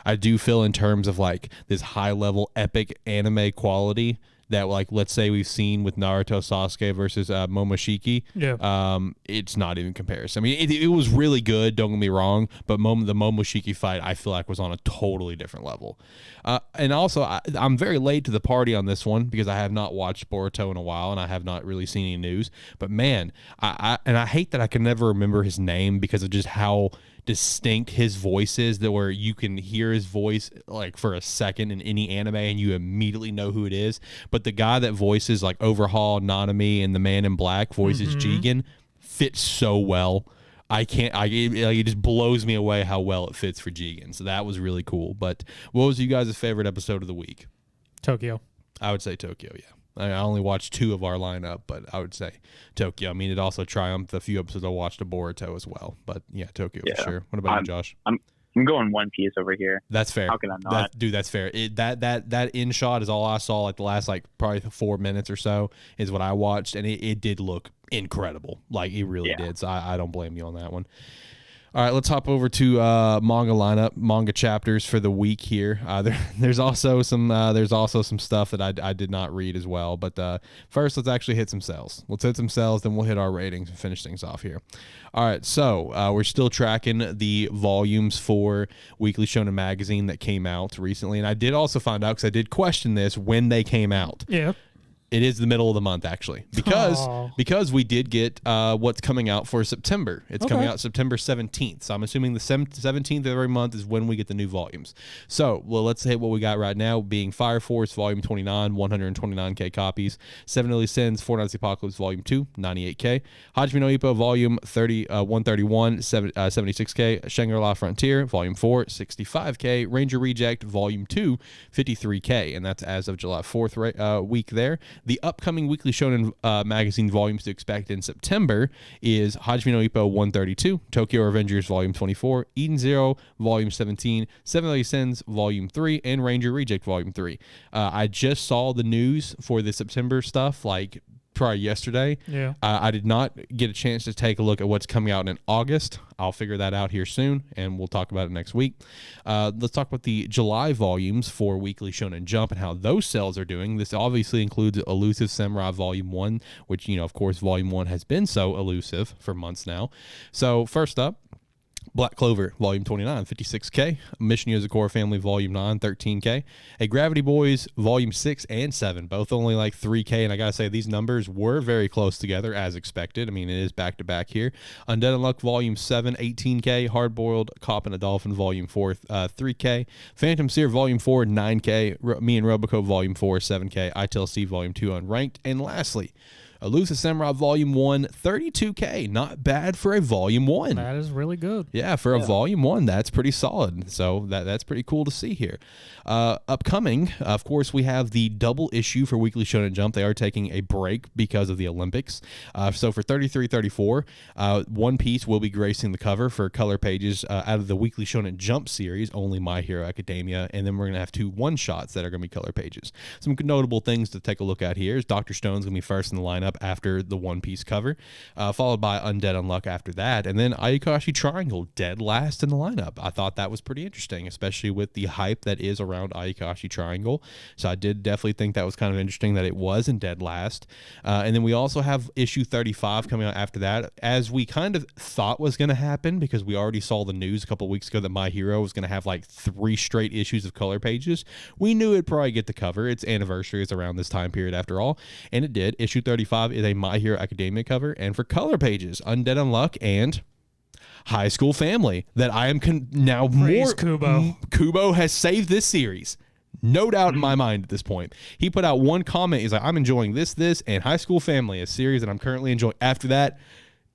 S2: I do feel in terms of like this high-level epic anime quality that, like, let's say we've seen with Naruto Sasuke versus Momoshiki.
S3: Yeah.
S2: It's not even comparison. I mean, it was really good, don't get me wrong, but the Momoshiki fight I feel like was on a totally different level. And also, I'm very late to the party on this one because I have not watched Boruto in a while and I have not really seen any news. But man, I hate that I can never remember his name because of just how distinct his voice is, that where you can hear his voice like for a second in any anime and you immediately know who it is. But the guy that voices like Overhaul, Nanami, and the Man in Black voices Jigen fits so well. It just blows me away how well it fits for Jigen. So that was really cool. But what was you guys' favorite episode of the week?
S3: Tokyo.
S2: I would say Tokyo, yeah. I only watched 2 of our lineup, but I would say Tokyo. I mean, it also triumphed a few episodes I watched of Boruto as well. But yeah, Tokyo for sure. What about you, Josh?
S1: I'm going One Piece over here.
S2: That's fair.
S1: How can I not?
S2: Dude, that's fair. That in shot is all I saw like the last probably 4 minutes or so is what I watched, and it did look incredible. Like it really did. So I don't blame you on that one. All right, let's hop over to manga lineup, manga chapters for the week here. There's also some stuff that I did not read as well. But first, let's actually hit some sales. Let's hit some sales, then we'll hit our ratings and finish things off here. All right, so we're still tracking the volumes for Weekly Shonen Magazine that came out recently, and I did also find out because I did question this when they came out.
S3: Yeah.
S2: It is the middle of the month, actually, because we did get what's coming out for September. It's coming out September 17th. So I'm assuming the 17th of every month is when we get the new volumes. So, well, let's hit what we got right now, being Fire Force Volume 29, 129K copies. Seven Deadly Sins, Four Nights of the Apocalypse Volume 2, 98K. Hajime no Ippo Volume 131, 76K. Shangri-La Frontier Volume 4, 65K. Ranger Reject Volume 2, 53K. And that's as of July 4th week there. The upcoming Weekly Shonen magazine volumes to expect in September is Hajime no Ippo 132, Tokyo Avengers Volume 24, Eden Zero Volume 17, Seven Deadly Sins Volume 3, and Ranger Reject Volume 3. I just saw the news for the September stuff like probably yesterday.
S3: Yeah.
S2: I did not get a chance to take a look at what's coming out in August. I'll figure that out here soon, and we'll talk about it next week. Let's talk about the July volumes for Weekly Shonen Jump and how those sales are doing. This obviously includes Elusive Samurai Volume 1, which, of course, Volume 1 has been so elusive for months now. So first up, Black Clover, Volume 29, 56K. Mission Yozakura Family, Volume 9, 13K. A Gravity Boys, Volume 6 and 7, both only like 3K. And I got to say, these numbers were very close together, as expected. I mean, it is back-to-back here. Undead Unluck, Volume 7, 18K. Hard-Boiled Cop and a Dolphin, Volume 4, 3K. Phantom Seer, Volume 4, 9K. Me and Roboco, Volume 4, 7K. ITLC, Volume 2, Unranked. And lastly, Elusive Samurai Volume 1, 32K. Not bad for a Volume 1.
S3: That is really good.
S2: Yeah, for a Volume 1, that's pretty solid. So that's pretty cool to see here. Upcoming, of course, we have the double issue for Weekly Shonen Jump. They are taking a break because of the Olympics. So for 33-34, One Piece will be gracing the cover for color pages out of the Weekly Shonen Jump series, only My Hero Academia. And then we're going to have 2 one-shots that are going to be color pages. Some notable things to take a look at here is Dr. Stone's going to be first in the lineup after the One Piece cover, followed by Undead Unluck after that, and then Ayakashi Triangle dead last in the lineup. I thought that was pretty interesting, especially with the hype that is around Ayakashi Triangle. So I did definitely think that was kind of interesting that it was in dead last. And then we also have issue 35 coming out after that, as we kind of thought was going to happen, because we already saw the news a couple weeks ago that My Hero was going to have like 3 straight issues of color pages. We knew it'd probably get the cover. Its anniversary is around this time period after all, and it did. Issue 35 is a My Hero Academia cover, and for color pages, Undead Unluck and High School Family. That I am now
S3: Praise
S2: more.
S3: Kubo.
S2: Kubo has saved this series. No doubt in my mind at this point. He put out one comment. He's like, I'm enjoying this, and High School Family, a series that I'm currently enjoying. After that,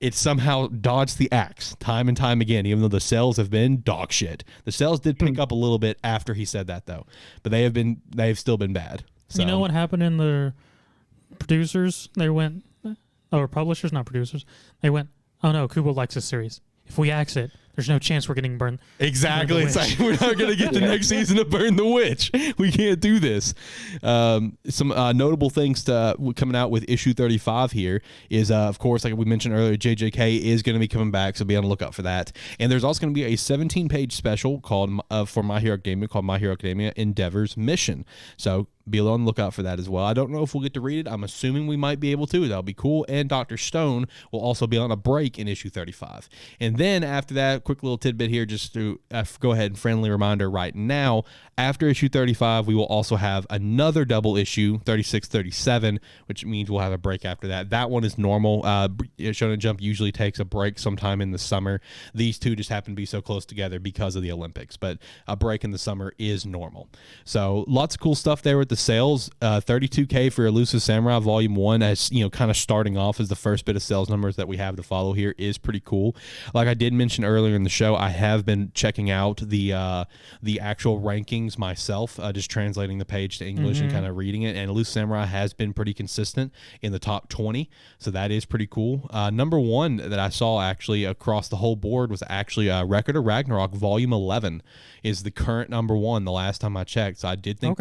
S2: it somehow dodged the axe time and time again, even though the sales have been dog shit. The sales did pick up a little bit after he said that, though, but they have still been bad. So.
S3: You know what happened in the producers? They went, or publishers, not producers. They went, oh no, Kubo likes this series. If we axe it, there's no chance we're getting burned.
S2: Exactly. It's like, we're not going to get the next season of Burn the Witch. We can't do this. Some notable things coming out with issue 35 here is, of course, like we mentioned earlier, JJK is going to be coming back, so be on the lookout for that. And there's also going to be a 17-page special called for My Hero Academia called My Hero Academia Endeavor's Mission. So be on the lookout for that as well. I don't know if we'll get to read it. I'm assuming we might be able to. That'll be cool. And Dr. Stone will also be on a break in issue 35. And then after that, quick little tidbit here, just to go ahead and friendly reminder right now, after issue 35, we will also have another double issue, 36-37, which means we'll have a break after that. That one is normal. Shonen Jump usually takes a break sometime in the summer. These two just happen to be so close together because of the Olympics, but a break in the summer is normal. So lots of cool stuff there with the sales. 32K for Elusive Samurai Volume 1, as kind of starting off as the first bit of sales numbers that we have to follow here, is pretty cool. Like I did mention earlier in the show, I have been checking out the actual rankings myself, just translating the page to English and kind of reading it, and Elusive Samurai has been pretty consistent in the top 20, so that is pretty cool. Number 1 that I saw actually across the whole board was actually Record of Ragnarok Volume 11 is the current number 1 the last time I checked, so I did think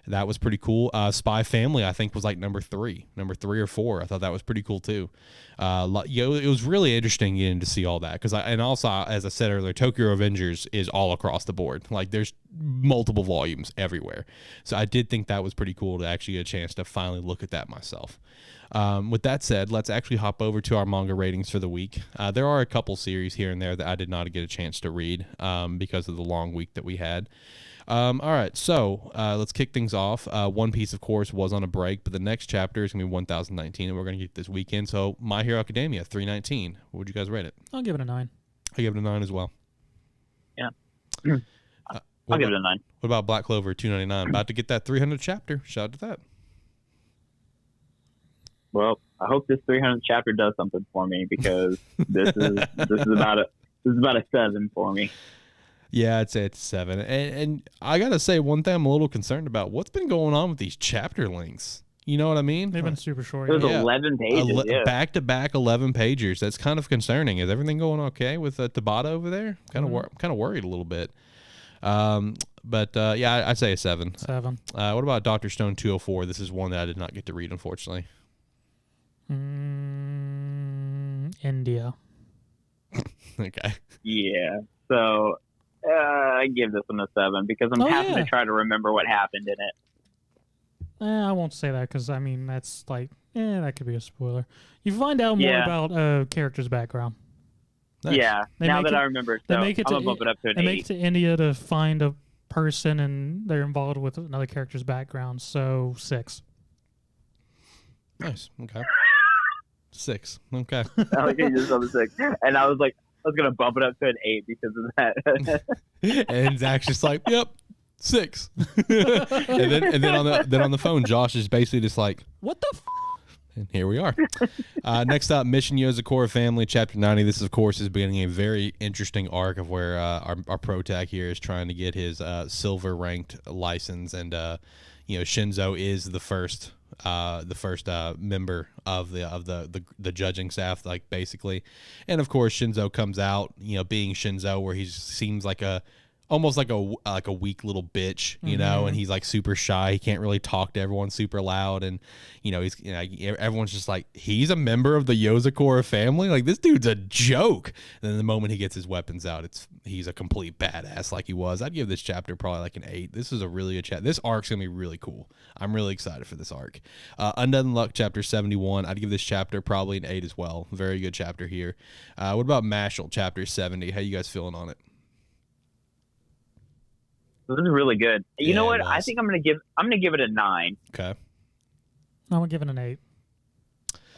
S2: that was pretty cool. Spy Family, I think, was like number 3 or 4. I thought that was pretty cool too. It was really interesting getting to see all that, because and also, as I said earlier, Tokyo Avengers is all across the board. Like, there's multiple volumes everywhere. So I did think that was pretty cool to actually get a chance to finally look at that myself. With that said, let's actually hop over to our manga ratings for the week. There are a couple series here and there that I did not get a chance to read because of the long week that we had. All right, so let's kick things off. One Piece, of course, was on a break, but the next chapter is going to be 1019, and we're going to get this weekend. So My Hero Academia, 319. What would you guys rate it?
S3: I'll give it a 9.
S2: I give it a 9 as well.
S1: Yeah. I'll give it a 9.
S2: What about Black Clover, 299? About to get that 300 chapter. Shout out to that.
S1: Well, I hope this 300th chapter does something for me, because this is about a 7 for me.
S2: Yeah, I'd say it's 7. And I got to say, one thing I'm a little concerned about, what's been going on with these chapter lengths? You know what I mean?
S3: They've been super short.
S1: There's 11 pages.
S2: Back-to-back 11 pagers. That's kind of concerning. Is everything going okay with Tabata over there? I'm kind of worried a little bit. But yeah, I'd say a 7.
S3: 7.
S2: What about Dr. Stone 204? This is one that I did not get to read, unfortunately.
S3: India.
S2: Okay.
S1: Yeah. So I give this one a 7, because I'm having to try to remember what happened in it.
S3: I won't say that, because I mean that's like that could be a spoiler. You find out more about a character's background.
S2: Nice.
S1: Yeah. Now that I remember, so I'm gonna bump it up to an 8.
S3: They make it to India to find a person, and they're involved with another character's background. So 6.
S2: Nice. Okay. 6. Okay.
S1: I like you just on the 6, and I was like, I was gonna bump it up to an 8 because of that.
S2: And Zach's just like, yep, 6. and then on the phone, Josh is basically just like,
S3: what the
S2: and here we are. Next up, Mission Yozakura Family, Chapter 90. This, of course, is beginning a very interesting arc of where our pro tag here is trying to get his silver ranked license, and Shinzo is the first member of the judging staff, like, basically. And of course Shinzo comes out, being Shinzo, where he seems like almost like a weak little bitch, and he's like super shy. He can't really talk to everyone super loud, and everyone's just like, he's a member of the Yozakura family, like, this dude's a joke. And then the moment he gets his weapons out, he's a complete badass like he was. I'd give this chapter probably like an 8. This is a really good chapter. This arc's gonna be really cool. I'm really excited for this arc. Undead Unluck, Chapter 71. I'd give this chapter probably an 8 as well. Very good chapter here. What about Mashle, Chapter 70? How you guys feeling on it?
S1: This is really good. You know what? I think I'm gonna give it a 9.
S2: Okay.
S3: I'm gonna give it an 8.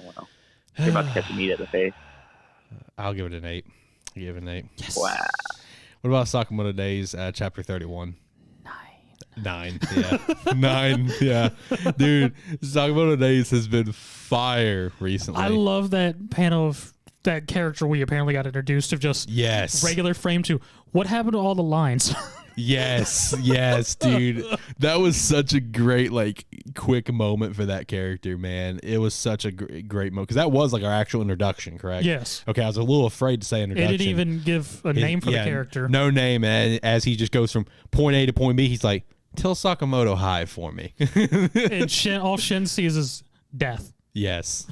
S1: Well, you're about to catch a meat at the face.
S2: I'll give it an 8. I'll give it an 8.
S3: Yes.
S1: Wow.
S2: What about Sakamoto Days, Chapter 31? 9. Yeah. 9. Yeah. Dude, Sakamoto Days has been fire recently.
S3: I love that panel of that character we apparently got introduced of just regular frame to what happened to all the lines.
S2: Yes, dude. That was such a great, like, quick moment for that character, man. It was such a great moment, because that was like our actual introduction, correct?
S3: Yes.
S2: Okay, I was a little afraid to say introduction.
S3: It didn't even give a name for the character.
S2: No name, and as he just goes from point A to point B, he's like, tell Sakamoto hi for me.
S3: And all Shin sees is death.
S2: Yes,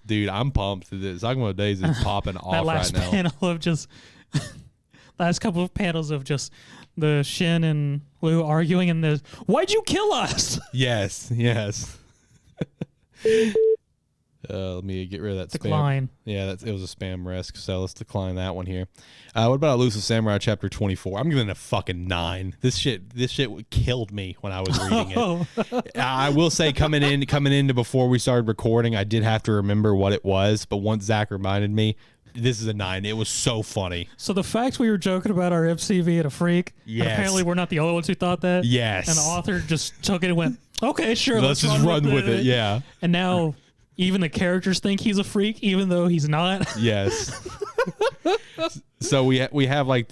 S2: dude. I'm pumped. Sakamoto Days is popping off
S3: that last
S2: right now.
S3: panel of just last couple of panels of just the Shin and Lou arguing, and the why'd you kill us?
S2: Yes. Let me get rid of that
S3: decline.
S2: Spam. Yeah, it was a spam risk, so let's decline that one here. What about Elusive Samurai Chapter 24? I'm giving it a fucking 9. This shit killed me when I was reading it. I will say, coming into before we started recording, I did have to remember what it was, but once Zach reminded me, this is a 9. It was so funny.
S3: So the fact we were joking about our MCV at a freak, and apparently we're not the only ones who thought that.
S2: Yes.
S3: And the author just took it and went, okay, sure,
S2: let's just run with it. Yeah.
S3: And now even the characters think he's a freak, even though he's not.
S2: Yes. So we have like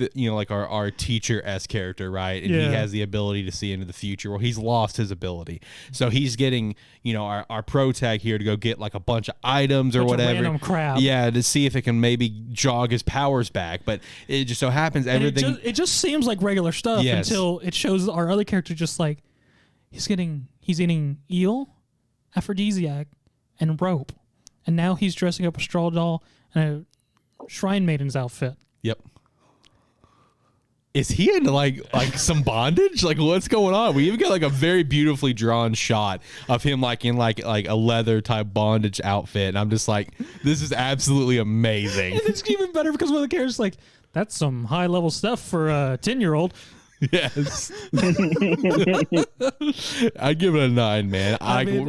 S2: our teacher S character, right? And he has the ability to see into the future. Well, he's lost his ability, so he's getting our pro tag here to go get like a bunch of items or whatever,
S3: random crap.
S2: Yeah, to see if it can maybe jog his powers back. But it just so happens everything.
S3: It just seems like regular stuff until it shows our other character just like he's eating eel, aphrodisiac, and rope, and now he's dressing up a straw doll and a shrine maiden's outfit.
S2: Yep. Is he in like some bondage? Like, what's going on? We even got like a very beautifully drawn shot of him like in like a leather type bondage outfit, and I'm just like, this is absolutely amazing.
S3: And it's even better because one of the characters is like, that's some high level stuff for a 10-year-old.
S2: Yes. I give it a 9, man.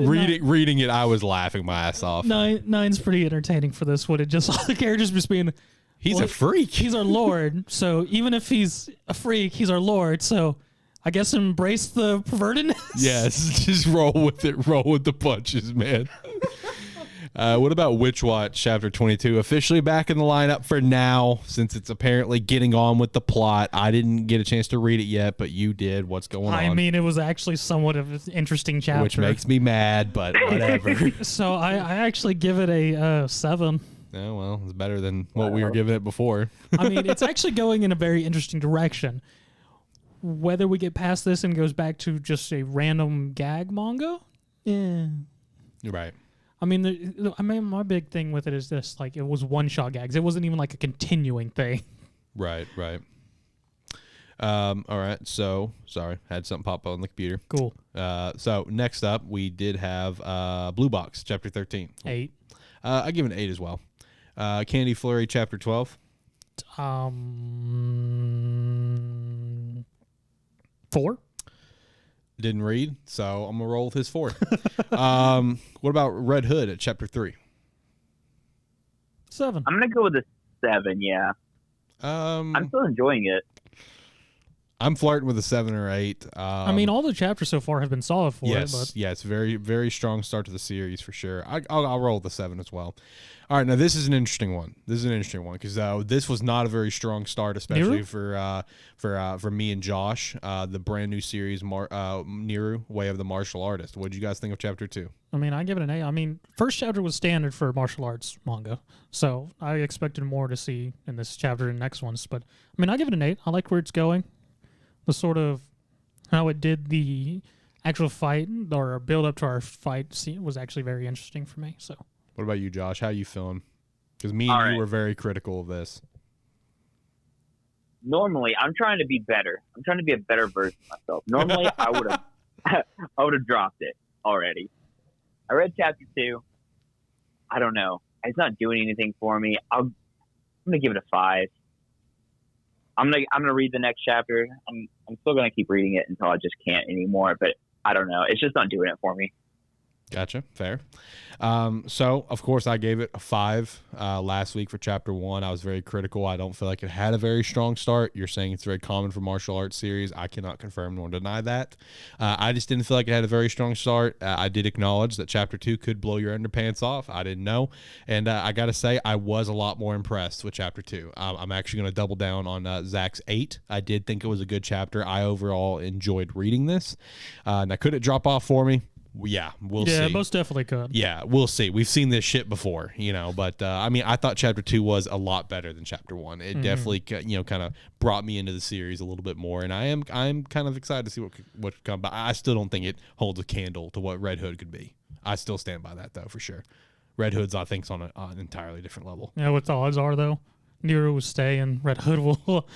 S2: Reading it, I was laughing my ass off.
S3: Nine's pretty entertaining for this one. It just all the characters just being.
S2: He's a freak.
S3: He's our lord. So even if he's a freak, he's our lord. So I guess embrace the pervertedness.
S2: Yes, just roll with it. Roll with the punches, man. What about Witch Watch Chapter 22? Officially back in the lineup for now, since it's apparently getting on with the plot. I didn't get a chance to read it yet, but you did. What's going on?
S3: I mean, it was actually somewhat of an interesting chapter.
S2: Which makes me mad, but whatever.
S3: So I actually give it a 7.
S2: Yeah, well, it's better than what we were giving it before.
S3: I mean, it's actually going in a very interesting direction. Whether we get past this and goes back to just a random gag manga, yeah.
S2: You're right.
S3: I mean, my big thing with it is this: like, it was one-shot gags. It wasn't even like a continuing thing.
S2: Right. All right. So, sorry, had something pop up on the computer.
S3: Cool.
S2: So next up, we did have Blue Box Chapter 13.
S3: 8.
S2: I give it an 8 as well. Candy Flurry Chapter 12.
S3: 4.
S2: Didn't read, so I'm gonna roll with his 4. What about Red Hood at Chapter 3?
S3: 7.
S1: I'm gonna go with a 7. Yeah. I'm still enjoying it.
S2: I'm flirting with a 7 or 8.
S3: I mean, all the chapters so far have been solid for it. But
S2: Yes, very, very strong start to the series for sure. I'll roll with a 7 as well. All right, now this is an interesting one. Because this was not a very strong start, especially for me and Josh. The brand new series, Niru, Way of the Martial Artist. What did you guys think of Chapter 2?
S3: I mean, I give it an 8. I mean, first chapter was standard for martial arts manga, so I expected more to see in this chapter and next ones. But I mean, I give it an 8. I like where it's going. The sort of how it did the actual fight or build up to our fight scene was actually very interesting for me. So,
S2: what about you, Josh? How you feeling? Because me and you were very critical of this.
S1: Normally, I'm trying to be better. I'm trying to be a better version of myself. Normally, I would have dropped it already. I read Chapter 2. I don't know. It's not doing anything for me. I'm gonna give it a 5. I'm gonna read the next chapter. I'm still gonna keep reading it until I just can't anymore. But I don't know. It's just not doing it for me.
S2: Gotcha. Fair. So, of course, I gave it a 5 last week for Chapter 1. I was very critical. I don't feel like it had a very strong start. You're saying it's very common for martial arts series. I cannot confirm nor deny that. I just didn't feel like it had a very strong start. I did acknowledge that Chapter 2 could blow your underpants off. I didn't know. And I got to say, I was a lot more impressed with Chapter 2. I'm actually going to double down on Zach's 8. I did think it was a good chapter. I overall enjoyed reading this. Now, could it drop off for me? Yeah, we'll see.
S3: Yeah, most definitely could.
S2: Yeah, we'll see. We've seen this shit before, but I mean, I thought Chapter 2 was a lot better than Chapter 1. It definitely, kind of brought me into the series a little bit more, and I'm kind of excited to see what could come. But I still don't think it holds a candle to what Red Hood could be. I still stand by that, though, for sure. Red Hood's, I think, is on an entirely different level.
S3: Yeah, what the odds are, though? Nero will stay, and Red Hood will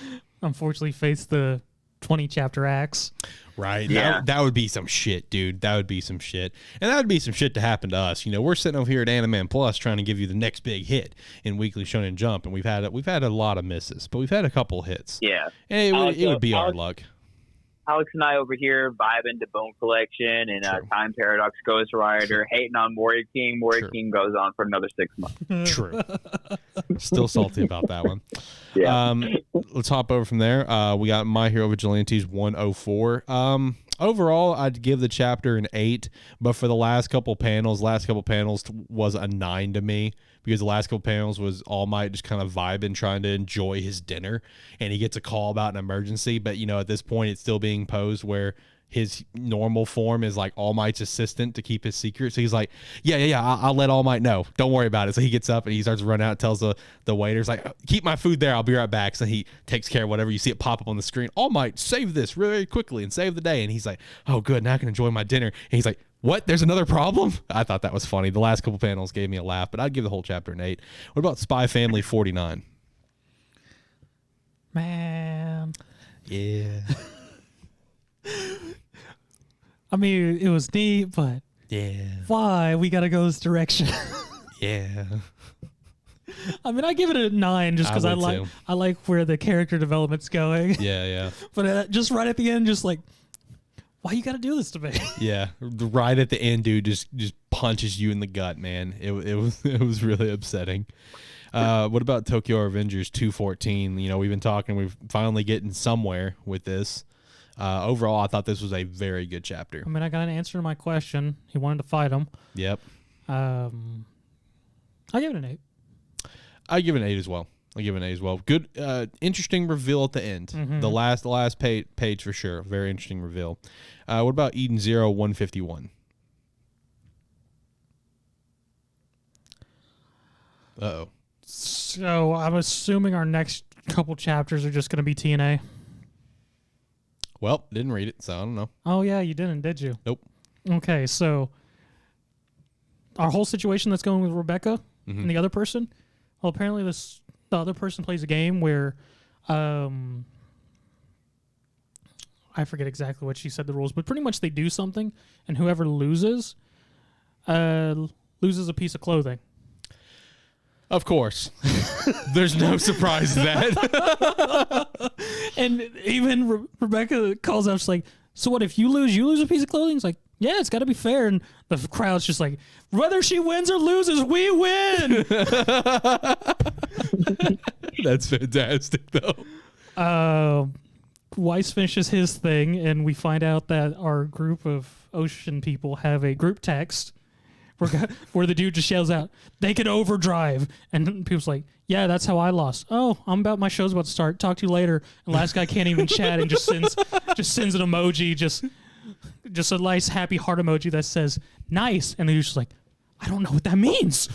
S3: unfortunately face the 20-chapter axe.
S2: Right.
S1: Yeah.
S2: That would be some shit, dude. That would be some shit. And that would be some shit to happen to us. We're sitting over here at AniMan Plus trying to give you the next big hit in Weekly Shonen Jump, and we've had a lot of misses, but we've had a couple hits.
S1: Yeah.
S2: And it would be our luck.
S1: Alex and I over here vibing to Bone Collection and Time Paradox Ghost Rider, hating on Warrior King. Warrior King goes on for another 6 months.
S2: True. Still salty about that one.
S1: Yeah.
S2: Let's hop over from there. We got My Hero Vigilantes 104. Overall, I'd give the chapter an 8, but for the last couple panels was a 9 to me, because the last couple panels was All Might just kind of vibing, trying to enjoy his dinner, and he gets a call about an emergency, but at this point it's still being posed where his normal form is like All Might's assistant to keep his secret. So he's like, yeah, I'll let All Might know. Don't worry about it. So he gets up and he starts running out and tells the waiters, like, keep my food there. I'll be right back. So he takes care of whatever. You see it pop up on the screen. All Might, save this really quickly and save the day. And he's like, oh, good. Now I can enjoy my dinner. And he's like, what? There's another problem? I thought that was funny. The last couple panels gave me a laugh, but I'd give the whole chapter an 8. What about Spy Family 49?
S3: Man.
S2: Yeah.
S3: I mean, it was neat, but
S2: yeah,
S3: why we gotta go this direction?
S2: Yeah.
S3: I mean, I give it a 9 just because I like where the character development's going.
S2: Yeah.
S3: But just right at the end, just like, why you got to do this to me?
S2: Yeah, right at the end, dude, just punches you in the gut, man. It was really upsetting. What about Tokyo Avengers 214? We've been talking. We're finally getting somewhere with this. Overall, I thought this was a very good chapter.
S3: I mean, I got an answer to my question. He wanted to fight him.
S2: Yep.
S3: I give it an 8.
S2: I give it an 8 as well. Good, interesting reveal at the end. Mm-hmm. The last page for sure. Very interesting reveal. What about Eden 151? Uh-oh.
S3: So I'm assuming our next couple chapters are just going to be TNA.
S2: Well, didn't read it, so I don't know.
S3: Oh, yeah, you didn't, did you?
S2: Nope.
S3: Okay, so our whole situation that's going with Rebecca and the other person, well, apparently the other person plays a game where I forget exactly what she said the rules, but pretty much they do something, and whoever loses loses a piece of clothing.
S2: Of course. There's no surprise to that.
S3: And even Rebecca calls out, she's like, so what, if you lose a piece of clothing? It's like, yeah, it's got to be fair. And the crowd's just like, whether she wins or loses, we win.
S2: That's fantastic, though.
S3: Weiss finishes his thing, and we find out that our group of ocean people have a group text where the dude just yells out, "They can overdrive," and people's like, "Yeah, that's how I lost." "Oh, my show's about to start. Talk to you later." And last guy can't even chat and just sends an emoji, just a nice happy heart emoji that says "nice," and the dude's just like, "I don't know what that means."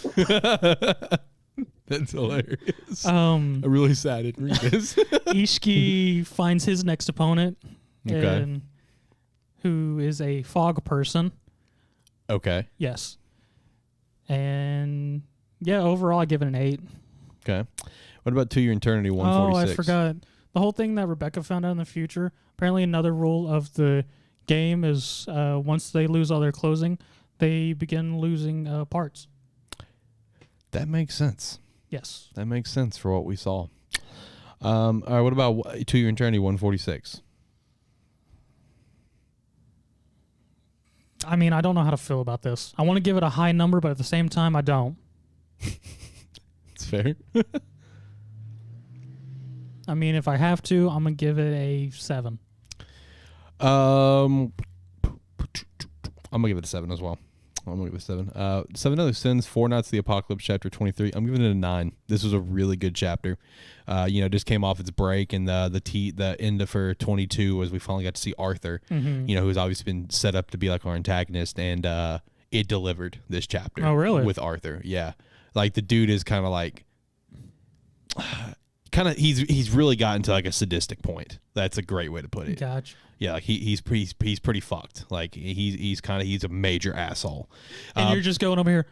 S2: That's hilarious. I'm really sad I didn't read this.
S3: Ishiki finds his next opponent, who is a fog person.
S2: Okay.
S3: Yes. And yeah, overall I give it an 8.
S2: Okay. What about To Your Eternity 146?
S3: Oh, I forgot. The whole thing that Rebecca found out in the future, apparently another rule of the game is once they lose all their clothing, they begin losing parts.
S2: That makes sense.
S3: Yes.
S2: That makes sense for what we saw. All right, what about To Your Eternity 146?
S3: I mean, I don't know how to feel about this. I want to give it a high number, but at the same time, I don't.
S2: It's fair.
S3: I mean, if I have to, I'm going to give it a 7.
S2: I'm going to give it a 7 as well. I'm going to give it a 7. 7 Other Sins, 4 Nights of the Apocalypse, Chapter 23. I'm giving it a 9. This was a really good chapter. Just came off its break, and the end of her 22 was we finally got to see Arthur, who's obviously been set up to be like our antagonist, and it delivered this chapter.
S3: Oh, really?
S2: With Arthur, yeah. Like, the dude is kind of like... he's really gotten to like a sadistic point. That's a great way to put it.
S3: Gotcha.
S2: Yeah, like he's pretty fucked. Like he's a major asshole.
S3: And you're just going over here,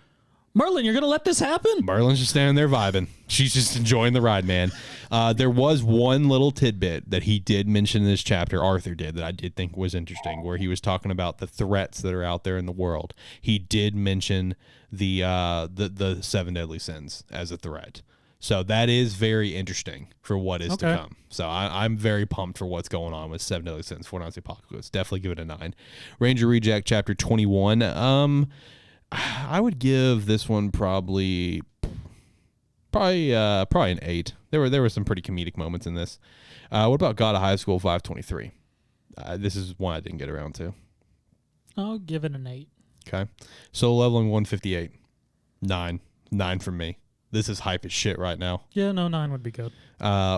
S3: Merlin, you're gonna let this happen?
S2: Merlin's just standing there vibing. She's just enjoying the ride, man. There was one little tidbit that he did mention in this chapter, Arthur did, that I did think was interesting, where he was talking about the threats that are out there in the world. He did mention the 7 deadly sins as a threat. So that is very interesting for what is to come. So I'm very pumped for what's going on with 7 Deadly Sins, 4 Nights of the Apocalypse. Definitely give it a 9. Ranger Reject Chapter 21. I would give this one probably an 8. There were some pretty comedic moments in this. What about God of High School 523? This is one I didn't get around to.
S3: I'll give it an 8.
S2: Okay. Solo Leveling 158. 9. 9 from me. This is hype as shit right now.
S3: Yeah, no, 9 would be good.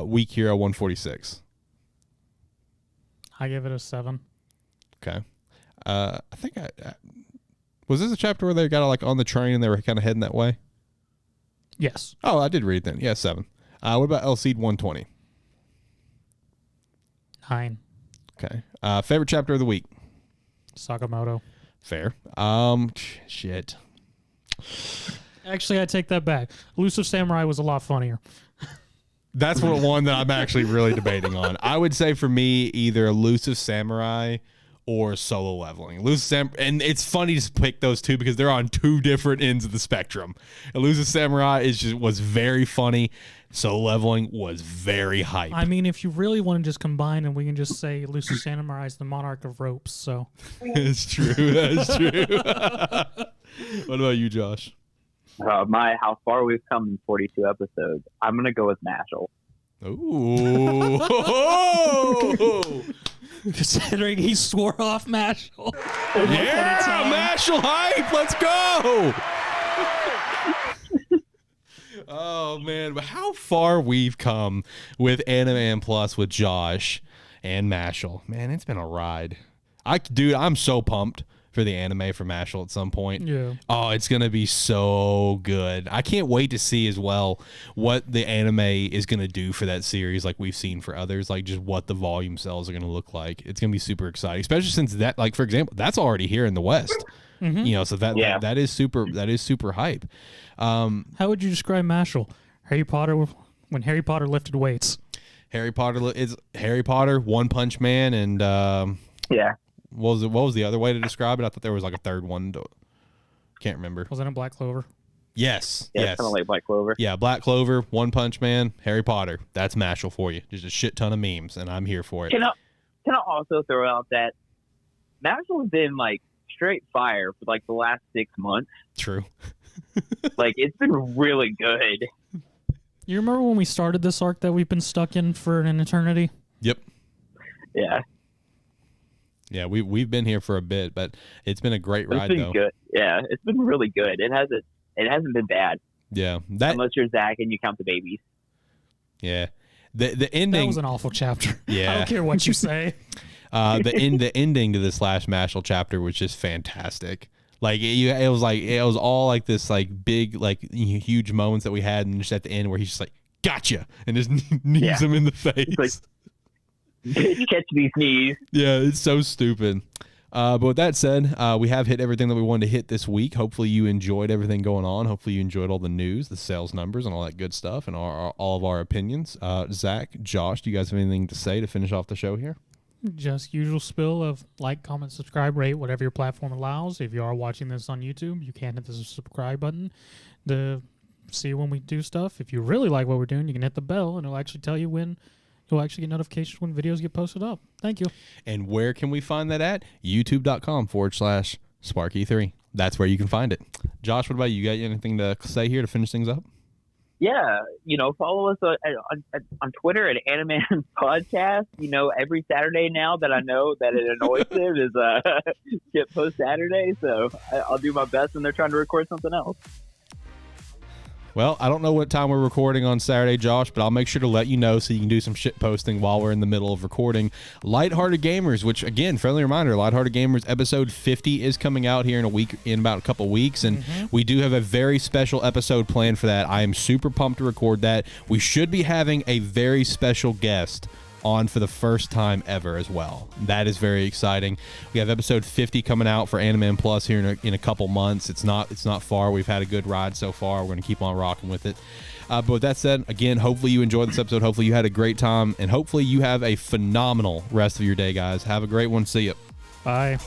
S2: Weak Hero 146.
S3: I give it a 7.
S2: Okay. I think was this a chapter where they got like on the train and they were kind of heading that way?
S3: Yes.
S2: Oh, I did read it then. Yeah, 7. What about Elseed 120?
S3: 9.
S2: Okay. Favorite chapter of the week?
S3: Sakamoto.
S2: Fair. Shit.
S3: Actually, I take that back. Elusive Samurai was a lot funnier.
S2: That's one that I'm actually really debating on. I would say for me, either Elusive Samurai or Solo Leveling. And it's funny to pick those two because they're on two different ends of the spectrum. Elusive Samurai was very funny. Solo Leveling was very hype.
S3: I mean, if you really want to just combine, and we can just say Elusive Samurai is the monarch of ropes. So
S2: it's true. That's true. What about you, Josh?
S1: How far we've come in 42 episodes. I'm gonna go with Mashle.
S2: Ooh.
S3: Considering he swore off Mashle.
S2: Yeah, Mashle hype. Let's go. Oh, man. But how far we've come with AniMan Plus with Josh and Mashle. Man, it's been a ride. Dude, I'm so pumped for the anime for Mashle at some point.
S3: Yeah.
S2: Oh, it's going to be so good. I can't wait to see as well what the anime is going to do for that series like we've seen for others, like just what the volume sales are going to look like. It's going to be super exciting, especially since that, like, for example, that's already here in the West. Mm-hmm. You know, so that is super hype.
S3: How would you describe Mashle? Harry Potter when Harry Potter lifted weights.
S2: Harry Potter is Harry Potter, One Punch Man, and
S1: yeah.
S2: What was the other way to describe it? I thought there was like a third one. Can't remember.
S3: Was that a Black Clover?
S2: Yes.
S1: Yeah,
S2: yes.
S1: kind of like Black Clover.
S2: Yeah, Black Clover, One Punch Man, Harry Potter. That's Mashle for you. Just a shit ton of memes, and I'm here for it.
S1: Can I also throw out that Mashle has been like straight fire for like the last 6 months.
S2: True.
S1: Like, it's been really good.
S3: You remember when we started this arc that we've been stuck in for an eternity?
S2: Yep.
S1: Yeah.
S2: Yeah, we've been here for a bit, but it's been a great ride,
S1: been
S2: though.
S1: Good. Yeah, it's been really good. It hasn't been bad.
S2: Yeah,
S1: unless you're Zach and you count the babies.
S2: Yeah, the ending.
S3: That was an awful chapter.
S2: Yeah,
S3: I don't care what you say.
S2: The ending to this last Mashle chapter was just fantastic. Like it was all like this like big like huge moments that we had, and just at the end where he's just like gotcha and just knees him in the face.
S1: Like, catch these knees.
S2: Yeah, it's so stupid. But with that said, we have hit everything that we wanted to hit this week. Hopefully you enjoyed everything going on. Hopefully you enjoyed all the news, the sales numbers, and all that good stuff, and all of our opinions. Zach, Josh, do you guys have anything to say to finish off the show here?
S3: Just usual spill of like, comment, subscribe, rate, whatever your platform allows. If you are watching this on YouTube, you can hit the subscribe button to see when we do stuff. If you really like what we're doing, you can hit the bell, and it'll actually tell you when you'll actually get notifications when videos get posted up. Thank you.
S2: And where can we find that at? youtube.com/Sparky3. That's where you can find it. Josh, what about you? Got anything to say here to finish things up?
S1: Yeah, follow us on Twitter at AniMan Podcast. Every Saturday now that I know that it annoys them is skip post Saturday. So I'll do my best when they're trying to record something else.
S2: Well, I don't know what time we're recording on Saturday, Josh, but I'll make sure to let you know so you can do some shit posting while we're in the middle of recording Lighthearted Gamers, which, again, friendly reminder, Lighthearted Gamers episode 50 is coming out here in about a couple weeks, and we do have a very special episode planned for that. I am super pumped to record that. We should be having a very special guest on for the first time ever as well. That is very exciting. We have episode 50 coming out for AniMan Plus here in a couple months. It's not far. We've had a good ride so far. We're going to keep on rocking with it. But with that said, again, hopefully you enjoyed this episode. Hopefully you had a great time, and hopefully you have a phenomenal rest of your day, guys. Have a great one. See ya.
S3: Bye.